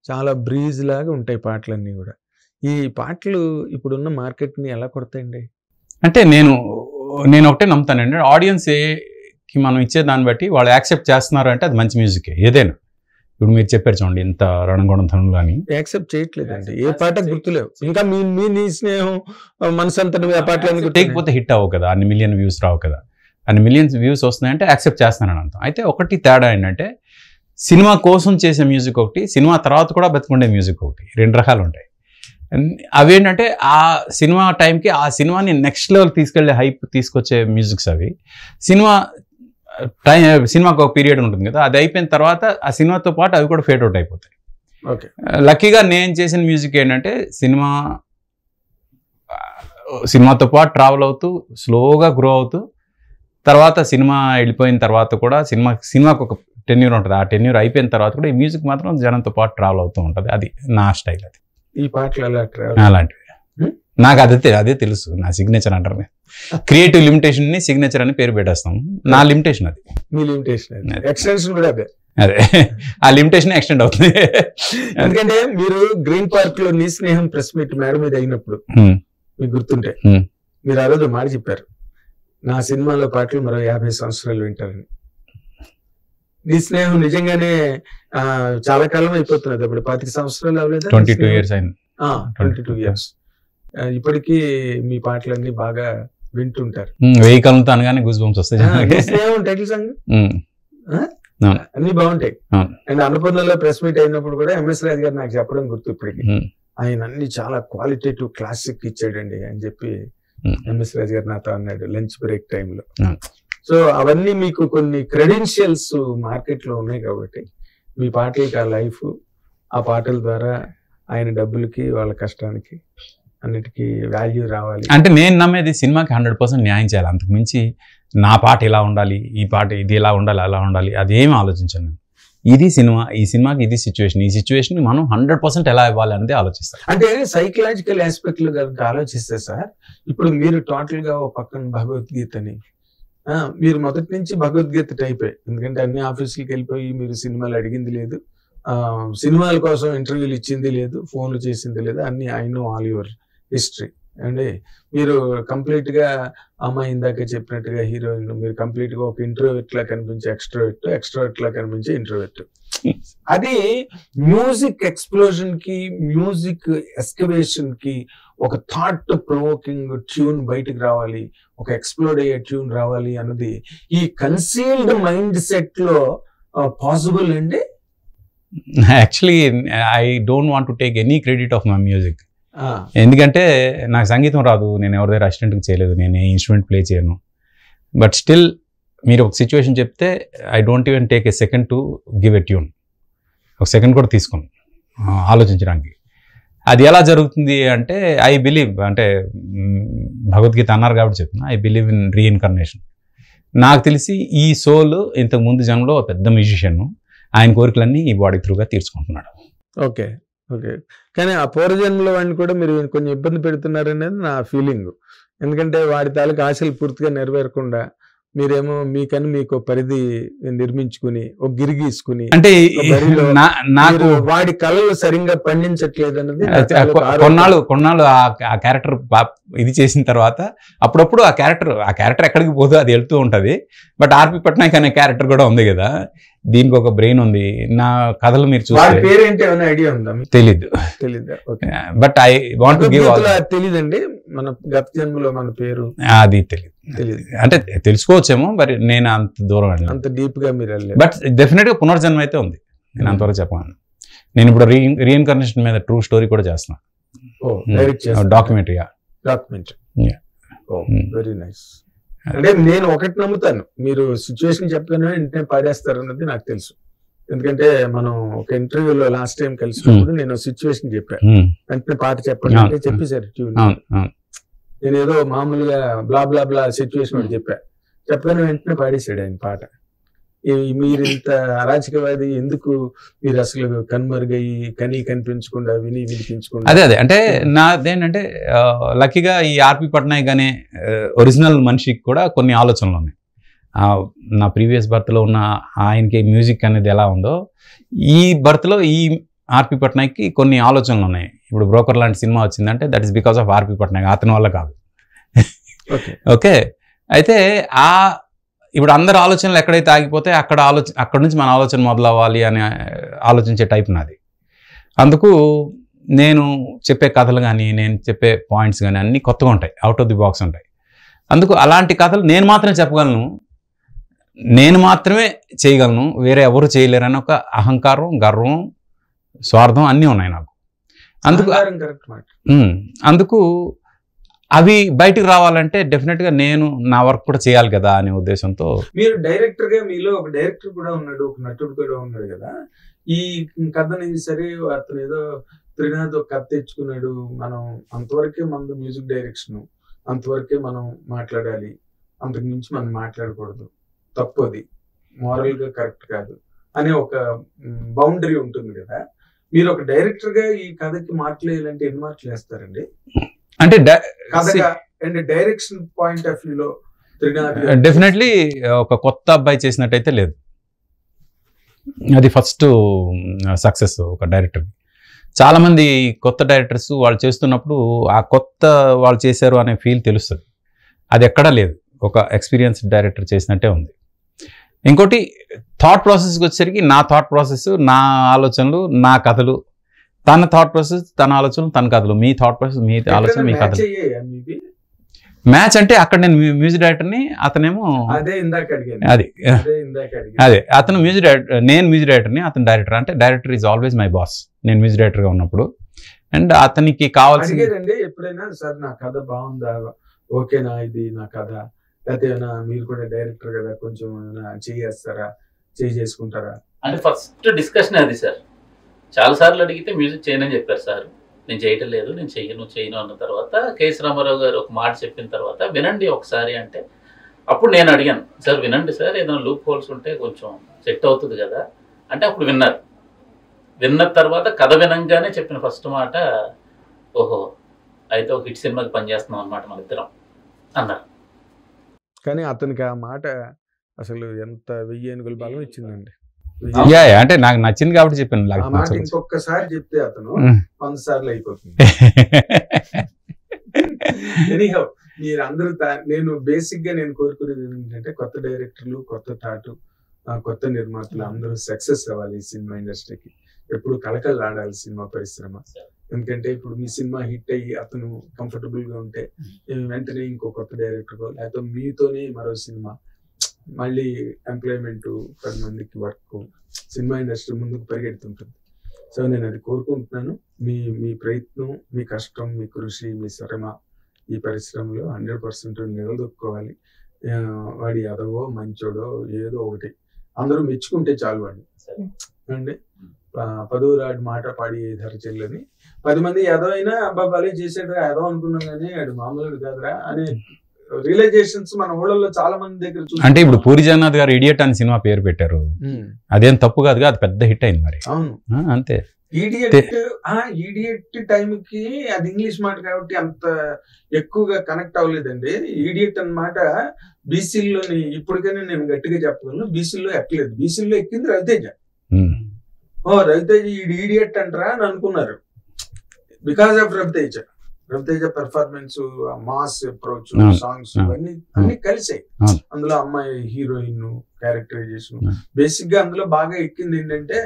చాలా బ్రీజ్ లాగా ఉంటాయి పాటలన్నీ కూడా. ఈ పాటలు ఇప్పుడున్న మార్కెట్ని ఎలా కొడతాయండి? అంటే నేను ఒకటే నమ్ముతానండి, ఆడియన్స్కి మనం ఇచ్చే దాన్ని బట్టి వాళ్ళు యాక్సెప్ట్ చేస్తున్నారు అంటే అది మంచి మ్యూజికే ఏదైనా. ఇప్పుడు మీరు చెప్పారు చూడండి, ఇంత రణగొండతనం కానీ యాక్సెప్ట్ చేయట్లేదండి, ఏ పాట గుర్తులేవు. ఇంకా నీ స్నేహం మనసంతటి ఆ పాటలు లేకపోతే హిట్ అవ్వవు కదా, అన్ని మిలియన్ వ్యూస్ రావు కదా. అన్ని మిలియన్స్ వ్యూస్ వస్తున్నాయంటే యాక్సెప్ట్ చేస్తున్నాను అంటాం. అయితే ఒకటి తేడా ఏంటంటే సినిమా కోసం చేసే మ్యూజిక్ ఒకటి, సినిమా తర్వాత కూడా బతికుండే మ్యూజిక్ ఒకటి, 2 రకాలు ఉంటాయి. అవేంటంటే ఆ సినిమా టైంకి ఆ సినిమాని నెక్స్ట్ లెవెల్ తీసుకెళ్లే హైప్ తీసుకొచ్చే మ్యూజిక్స్ అవి. సినిమాకి ఒక పీరియడ్ ఉంటుంది కదా, అది అయిపోయిన తర్వాత ఆ సినిమాతో పాటు అవి కూడా ఫేడ్ అవుట్ అయిపోతాయి. లక్కీగా నేను చేసిన మ్యూజిక్ ఏంటంటే సినిమాతో పాటు ట్రావెల్ అవుతూ స్లోగా గ్రో అవుతూ, తర్వాత సినిమా వెళ్ళిపోయిన తర్వాత కూడా సినిమాకి ఒక టెన్యూర్ ఉంటుంది, ఆ టెన్యూర్ అయిపోయిన తర్వాత కూడా ఈ మ్యూజిక్ మాత్రం జనంతో పాటు ట్రావెల్ అవుతూ ఉంటుంది. అది నా స్టైల్. అది ఈ పాటలు అలాంటివి నాకు అదే తెలుసు. నా సిగ్నేచర్ అంటారు, క్రియేటివ్ లిమిటేషన్ ని సిగ్నేచర్ అని పేరు పెట్టేస్తాం. నా లిమిటేషన్ అది. మీ లిమిటేషన్ ఎక్స్టెన్షన్ కూడా అదే. ఆ లిమిటేషన్ ఎక్స్టెండ్ అవుతుంది. ఎందుకంటే మీరు గ్రీన్ పార్క్ లో నీ స్నేహం ప్రెస్ మీట్ మేడ మీద అయినప్పుడు మీకు గుర్తుంటే మీరు ఆ రోజు మాట చెప్పారు, నా సినిమాలో పాటలు మరో 50 సంవత్సరాలు వింటారని. నీ స్నేహం నిజంగానే చాలా కాలం అయిపోతున్నది. అప్పుడు 25 సంవత్సరాలు అవ్వలేదు, 22 years అయింది. 22 years. ఇప్పటికీ మీ పాటలన్నీ బాగా వింటుంటారు. వెయ్యి కలుగుతా అనగానే గూస్ బంప్స్ వస్తాయి. స్నేహం టైటిల్ సాంగ్ అన్ని బాగుంటాయి. అండ్ అన్నపూర్ణలో ప్రెస్ మీట్ అయినప్పుడు కూడా ఎంఎస్ రాజు గారు నాకు చెప్పడం గుర్తు ఇప్పటికి. ఆయన అన్ని చాలా క్వాలిటేటివ్ క్లాసిక్ ఇచ్చాడండి అని చెప్పి ఎంఎస్ రాజు గారు నాతో అన్నాడు లంచ్ బ్రేక్ టైంలో. Hmm. సో అవన్నీ మీకు కొన్ని క్రెడెన్షియల్స్ మార్కెట్ లో ఉన్నాయి కాబట్టి మీ పాటలకి ఆ లైఫ్, ఆ పాటల ద్వారా ఆయన డబ్బులకి వాళ్ళ కష్టానికి అన్నిటికీ వాల్యూ రావాలి. అంటే నేను నమ్మేది సినిమాకి 100% న్యాయం చేయాలి. అంతకు మించి నా పాట ఇలా ఉండాలి, ఈ పాట ఇది ఇలా ఉండాలి, అలా ఉండాలి, అదేమి ఆలోచించాను. ఇది సినిమా, ఈ సినిమాకి ఇది సిచ్యువేషన్, ఈ సిచ్యువేషన్ మనం 100% ఎలా ఇవ్వాలి అనేది ఆలోచిస్తాను. అంటే సైకలాజికల్ ఆస్పెక్ట్ లో కనుక ఆలోచిస్తే సార్, ఇప్పుడు మీరు టోటల్ గా ఒక పక్కన భగవద్గీతని, మీరు మొదటి నుంచి భగవద్గీత టైపే. ఎందుకంటే అన్ని ఆఫీసులకి వెళ్ళిపోయి మీరు సినిమాలు అడిగింది లేదు, సినిమాల కోసం ఇంటర్వ్యూలు ఇచ్చింది లేదు, ఫోన్లు చేసింది లేదు, అన్ని I know all your history అండి. మీరు కంప్లీట్ గా అమ్మాయి ఇందాక చెప్పినట్టుగా హీరోయిన్, మీరు కంప్లీట్ గా ఒక ఇంట్రోవర్ట్ లా కనిపించే ఎక్స్ట్రోవర్ట్, ఎక్స్ట్రోవర్ట్ లా కనిపించే ఇంట్రోవర్ట్. అది మ్యూజిక్ ఎక్స్ప్లోజన్ కి, మ్యూజిక్ ఎస్కవేషన్ కి, ఒక థాట్ ప్రొవోకింగ్ ట్యూన్ బయటకు రావాలి, ఒక ఎక్స్ప్లోడ్ అయ్యే ట్యూన్ రావాలి అన్నది ఈ కన్సీల్డ్ మైండ్ సెట్ లో పాసిబుల్ అండి. Actually I don't want to take any credit of my music. ఎందుకంటే నాకు సంగీతం రాదు, నేను ఎవరి దగ్గర అసిస్టెంట్కి చేయలేదు, నేను ఏ ఇన్స్ట్రుమెంట్ ప్లే చేయను. బట్ స్టిల్ మీరు ఒక సిచ్యువేషన్ చెప్తే I don't even take a second to give a tune. ఒక సెకండ్ కూడా తీసుకోను ఆలోచించడానికి. అది ఎలా జరుగుతుంది అంటే ఐ బిలీవ్, అంటే భగవద్గీత అన్నారు కాబట్టి చెప్తున్నా, ఐ బిలీవ్ ఇన్ రీఇన్కర్నేషన్. నాకు తెలిసి ఈ సోల్ ఇంతకు ముందు జన్మలో పెద్ద మ్యూజిషియన్, ఆయన కోరికలన్నీ ఈ బాడీ త్రూగా తీర్చుకుంటున్నాడు. Okay okay. కానీ ఆ పూర్వజన్మలో వాడిని కూడా మీరు కొంచెం ఇబ్బంది పెడుతున్నారనేది నా ఫీలింగ్. ఎందుకంటే వాడి తాలూకు ఆశలు పూర్తిగా నెరవేరకుండా మీరేమో మీకని మీకు పరిధి నిర్మించుకుని ఒక గిరి గీసుకుని, అంటే నాకు వాడి కళలు సరిగ్గా పండించట్లేదు అన్నది కొన్నాళ్ళు ఆ క్యారెక్టర్ ఇది చేసిన తర్వాత అప్పుడప్పుడు ఆ క్యారెక్టర్ ఎక్కడికి పోదు, అది వెళ్తూ ఉంటది. బట్ ఆర్పి పట్నాయక్ అనే క్యారెక్టర్ కూడా ఉంది కదా, దీనికి ఒక బ్రెయిన్ ఉంది. నా కథలు మీరు చూస్తే పేరేంటి ఏమైనా ఐడియా ఉందా? తెలీదు. But I want to give తెలీదండి. మన గత జన్మలో మన పేరు అది తెలియదు, అంటే తెలుసుకోవచ్చేమో, మరి నేను అంత దూరం వెళ్ళను, అంత డీప్ గా మీరు వెళ్ళలేదు. బట్ డెఫినెట్ గా పునర్జన్మ అయితే ఉంది. నేను అంతవరకు చెప్పాను. నేను ఇప్పుడు రీఇన్కర్నేషన్ మీద ట్రూ స్టోరీ కూడా చేస్తున్నాను, డాక్యుమెంటరీ. Very nice. అంటే నేను ఒకటి నమ్ముతాను, మీరు సిచ్యువేషన్ చెప్తాను వెంటనే పాడేస్తారు అన్నది నాకు తెలుసు. ఎందుకంటే మనం ఒక ఇంటర్వ్యూలో లాస్ట్ టైం కలిసినప్పుడు నేను సిచ్యువేషన్ చెప్పాను, వెంటనే పాట చెప్పండి అంటే చెప్పేశారు ట్యూన్. నేను ఏదో మామూలుగా బ్లా బ్లా బ్లా సిచ్యువేషన్ ఒకటి చెప్పాను, వెంటనే పాడేశాడు ఆయన పాట. మీరు ఇంత అరాచకవాది ఎందుకు, మీరు అసలు కనుమరుగయ్యి కనిపించకుండా వినిపించకుండా. అదే అంటే నాదేంటంటే లక్కీగా ఈ ఆర్పి పట్నాయక్ అనే ఒరిజినల్ మనిషికి కూడా కొన్ని ఆలోచనలు ఉన్నాయి. నా ప్రీవియస్ బర్త్లో ఉన్న ఆయనకి మ్యూజిక్ అనేది ఎలా ఉందో, ఈ బర్త్లో ఈ ఆర్పి పట్నాయక్కి కొన్ని ఆలోచనలు ఉన్నాయి. ఇప్పుడు బ్రోకర్ లాంటి సినిమా వచ్చిందంటే దట్ ఈస్ బికాస్ ఆఫ్ ఆర్పి పట్నాయక్, అతని వల్ల కాదు. ఓకే. అయితే ఇప్పుడు అందరి ఆలోచనలు ఎక్కడైతే ఆగిపోతే అక్కడ నుంచి మన ఆలోచన మొదలవ్వాలి అని ఆలోచించే టైప్ నాది. అందుకు నేను చెప్పే కథలు కానీ, నేను చెప్పే పాయింట్స్ కానీ అన్నీ కొత్తగా ఉంటాయి, అవుట్ ఆఫ్ ది బాక్స్ ఉంటాయి. అందుకు అలాంటి కథలు నేను మాత్రమే చెప్పగలను, నేను మాత్రమే చేయగలను, వేరే ఎవరు చేయలేరని ఒక అహంకారం, గర్వం, స్వార్థం అన్నీ ఉన్నాయి నాకు. అందుకు అవి బయటకు రావాలంటే డెఫినెట్గా నేను నా వర్క్ కూడా చేయాలి కదా అనే ఉద్దేశంతో. మీరు డైరెక్టర్ గా, మీలో ఒక డైరెక్టర్ కూడా ఉన్నాడు, ఒక నటుడు కూడా ఉన్నాడు కదా. ఈ కథని సరే అతను ఏదో త్రినాథ్ ఒక కథ తెచ్చుకున్నాడు, మనం అంతవరకే మన మ్యూజిక్ డైరెక్షన్, అంతవరకే మనం మాట్లాడాలి, అంతకు మించి మనం మాట్లాడకూడదు, తప్పు, అది మోరల్ గా కరెక్ట్ కాదు అనే ఒక బౌండరీ ఉంటుంది కదా. మీరు ఒక డైరెక్టర్ గా ఈ కథకి మార్కులు వేయాలంటే ఎన్ని మార్కులు వేస్తారండి? అంటే డైరెక్షన్ పాయింట్ ఆఫ్ వ్యూలో డెఫినెట్లీ ఒక కొత్త అబ్బాయి చేసినట్టయితే లేదు, అది ఫస్ట్ సక్సెస్ ఒక డైరెక్టర్. చాలామంది కొత్త డైరెక్టర్స్ వాళ్ళు చేస్తున్నప్పుడు ఆ కొత్త వాళ్ళు చేశారు అనే ఫీల్ తెలుస్తుంది, అది ఎక్కడా లేదు, ఒక ఎక్స్పీరియన్స్డ్ డైరెక్టర్ చేసినట్టే ఉంది. ఇంకోటి థాట్ ప్రాసెస్కి వచ్చేసరికి నా థాట్ ప్రాసెస్, నా ఆలోచనలు, నా కథలు, తన థాట్ ప్రాసెస్, తన ఆలోచనలు, తన కథలు, మీ థాట్ ప్రాసెస్, మీ ఆలోచన, మీ కథలు. మ్యాచ్ అంటే అక్కడ నేను మ్యూజిక్ డైరెక్టర్ని, అతనేమో అదే అతను మ్యూజిక్ డైరెక్టర్, నేను మ్యూజిక్ డైరెక్టర్ని, అతను డైరెక్టర్. అంటే director is always my boss, నేను మ్యూజిక్ డైరెక్టర్గా ఉన్నప్పుడు. అండ్ అతనికి కావాల్సింది ఎప్పుడైనా సార్ నా కథ బాగుందా, ఓకేనా ఇది నా కథ, లేకపోతే ఏమైనా మీరు కూడా డైరెక్టర్ కదా కొంచెం చేసుకుంటారా? అంటే ఫస్ట్ డిస్కషన్ అది సార్. చాలా సార్లు అడిగితే మ్యూజిక్ చేయనని చెప్పారు సార్. నేను చేయటం లేదు, నేను చేయను అన్న తర్వాత కేఎస్ రామారావు గారు ఒక మాట చెప్పిన తర్వాత వినండి ఒకసారి అంటే, అప్పుడు నేను అడిగాను, సార్ వినండి సార్, ఏదైనా లూప్ హోల్స్ ఉంటే కొంచెం సెట్ అవుతుంది కదా అంటే అప్పుడు విన్నారు. విన్న తర్వాత కథ వినంగానే చెప్పిన ఫస్ట్ మాట, ఓహో అయితే ఒక హిట్ సినిమాకి పనిచేస్తున్నాం అనమాట మన ఇద్దరం అన్నారు. కానీ అతనికి ఆ మాట అసలు ఎంత 1000 ఏనుగుల బలం ఇచ్చిందండి. అంటే నాకు నచ్చింది కాబట్టి చెప్పాను. ఆ మాట ఇంకొకసారి చెప్తే అతను 100 సార్లు అయిపోతుంది. ఎనీహౌ మీరు అందరూ నేను బేసిక్ గా నేను కోరుకునేది ఏంటంటే కొత్త డైరెక్టర్లు, కొత్త టాటు, కొత్త నిర్మాతలు అందరూ సక్సెస్ అవ్వాలి. ఈ సినిమా ఇండస్ట్రీకి ఎప్పుడు కలకలు ఆడాలి సినిమా పరిశ్రమ. ఎందుకంటే ఇప్పుడు మీ సినిమా హిట్ అయ్యి అతను కంఫర్టబుల్ గా ఉంటే వెంటనే ఇంకో కొత్త డైరెక్టర్ లేకపోతే మీతోనే మరో సినిమా, మళ్ళీ ఎంప్లాయ్మెంట్, 10 మందికి వర్క్, సినిమా ఇండస్ట్రీ ముందుకు పరిగెడుతుంటుంది. సో నేను అది కోరుకుంటున్నాను. మీ ప్రయత్నం, మీ కష్టం, మీ కృషి, మీ శ్రమ ఈ పరిశ్రమలో 100% నిలదొక్కుకోవాలి. వాడి అదవో మంచోడో ఏదో ఒకటి అందరూ మెచ్చుకుంటే చాలు వాడిని అండి. 10వ రాడు మాట పాడి ధర చెల్లని 10 మంది ఎదవైనా అబ్బా భలే చేసాడు ఎదవ అనుకున్నాం కానీ వాడు మామూలు కాదురా అనే రియలైజేషన్స్ మన ఊళ్ళలో చాలా మంది దగ్గర చూసి. అంటే ఇప్పుడు పూరి జగన్నాథ్ గారు ఇడియట్ అని సినిమా పేరు పెట్టారు, అదేం తప్పు కాదుగా, అది పెద్ద హిట్ అయింది మరి. అవును అంతే. ఈడియట్ టైంకి అది ఇంగ్లీష్ మాట కాబట్టి అంత ఎక్కువగా కనెక్ట్ అవ్వలేదండి. ఈడియట్ అన్నమాట బీసీల్లోని ఇప్పటికైనా నేను గట్టిగా చెప్పగలను, బీసీల్లో ఎక్కలేదు. బీసీల్లో ఎక్కింది రవితేజ. రవితేజ ఈడియట్ అంటారా అని అనుకున్నారు because of Ravi Teja performance, mass approach, songs అన్ని కలిసాయి. అందులో అమ్మాయి హీరోయిన్ క్యారెక్టరైజేషన్ బేసిక్ గా అందులో బాగా ఎక్కింది ఏంటంటే,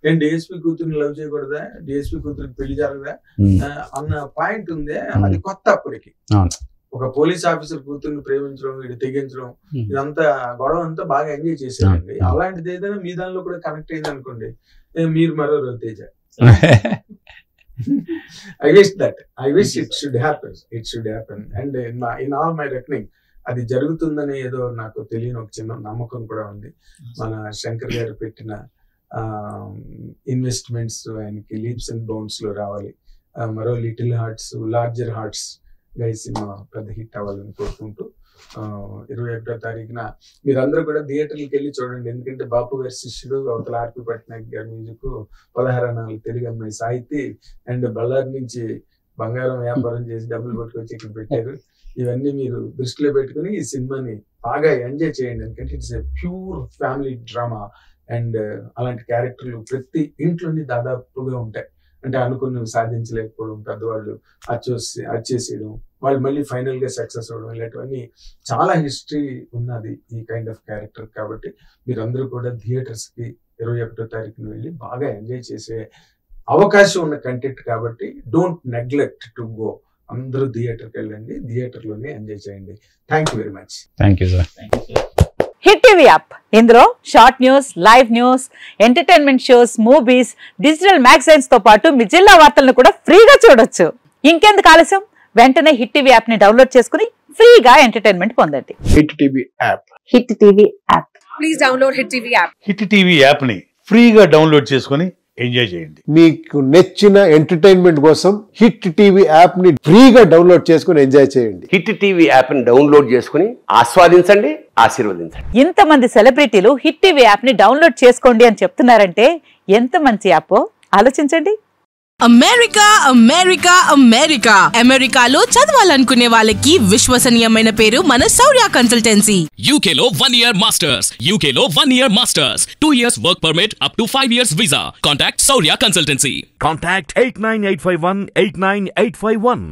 నేను డిఎస్పీ కూతుర్ని లవ్ చేయకూడదా, డిఎస్పీ కూతురికి పెళ్లి జరగదా అన్న పాయింట్ ఉంది. అది కొత్త అప్పటికి. ఒక పోలీస్ ఆఫీసర్ కూతుర్ని ప్రేమించడం, ఇది తెగించడం, ఇదంతా గొడవ అంతా బాగా ఎంజాయ్ చేశారండి. అలాంటిది ఏదైనా మీ దానిలో కూడా కనెక్ట్ అయింది అనుకోండి, మీరు మరో Raviteja. I wish it should happen and in all my reckoning అది జరుగుతుందని ఏదో నాకు తెలియని ఒక చిన్న నమ్మకం కూడా ఉంది. మన శంకర్ గారు పెట్టిన ఇన్వెస్ట్మెంట్స్ ఆయనకి లీప్స్ అండ్ బౌండ్స్ లో రావాలి. మరో లిటిల్ హార్ట్స్, లార్జర్ హార్ట్స్ గా ఈ సినిమా పెద్ద హిట్ అవ్వాలని కోరుకుంటూ 21వ తారీఖున మీరందరూ కూడా థియేటర్లకు వెళ్ళి చూడండి. ఎందుకంటే బాపు గారి శిష్యుడు అవతల ఆర్పి పట్నాయక్ గారి మ్యూజిక్, 16 అనాలు తెలుగు అమ్మాయి సాహితీ అండ్ బళ్ళారి నుంచి బంగారం వ్యాపారం చేసి డబ్బులు పట్టుకొచ్చి ఇక్కడ పెట్టారు. ఇవన్నీ మీరు దృష్టిలో పెట్టుకుని ఈ సినిమాని బాగా ఎంజాయ్ చేయండి. ఎందుకంటే it's a pure family drama and అలాంటి క్యారెక్టర్లు ప్రతి ఇంట్లోని దాదాపుగా ఉంటాయి. అంటే అనుకున్నవి సాధించలేకపోవడం, పెద్దవాళ్ళు అచ్చేసేయడం, వాళ్ళు మళ్ళీ ఫైనల్ గా సక్సెస్ అవ్వడం, ఇలాంటివన్నీ చాలా హిస్టరీ ఉన్నది ఈ కైండ్ ఆఫ్ క్యారెక్టర్. కాబట్టి మీరందరూ కూడా థియేటర్స్ కి 21వ తారీఖున వెళ్ళి బాగా ఎంజాయ్ చేసే అవకాశం ఉన్న కంటెంట్ కాబట్టి డోంట్ నెగ్లెక్ట్ టు గో. అందరూ థియేటర్కి వెళ్ళండి, థియేటర్లోనే ఎంజాయ్ చేయండి. Thank you very much. Thank you sir. Hit TV app, ఇందులో short news, live news, entertainment shows, movies, digital magazines తో పాటు మీ జిల్లా వార్తలను కూడా ఫ్రీగా చూడొచ్చు. ఇంకెందుకు ఆలస్యం, వెంటనే హిట్ టీవీ యాప్ ని డౌన్లోడ్ చేసుకుని ఫ్రీగా ఎంటర్టైన్మెంట్ పొందండి. Hit TV app. Hit TV app. Please download hit TV app. Hit TV app ని ఫ్రీగా డౌన్లోడ్ చేసుకుని ఎంజాయ్ చేయండి. మీకు నచ్చిన ఎంటర్టైన్మెంట్ కోసం హిట్ టీవీ యాప్ ని ఫ్రీగా డౌన్లోడ్ చేసుకుని ఎంజాయ్ చేయండి. హిట్ టీవీ యాప్ ని డౌన్లోడ్ చేసుకుని ఆస్వాదించండి, ఆశీర్వదించండి. ఇంతమంది సెలబ్రిటీలు హిట్ టీవీ యాప్ ని డౌన్లోడ్ చేసుకోండి అని చెప్తున్నారంటే ఎంత మంచి యాప్ ఆలోచించండి. అమెరికా అమెరికా అమెరికా అమెరికాలో చదవాలనుకునే వాళ్ళకి విశ్వసనీయమైన పేరు మన శౌర్య కన్సల్టెన్సీ. UK లో 1 year masters, UK లో 1 year masters, 2 years work permit up to 5 years visa. Contact Saurya Consultancy. Contact 89851 89851.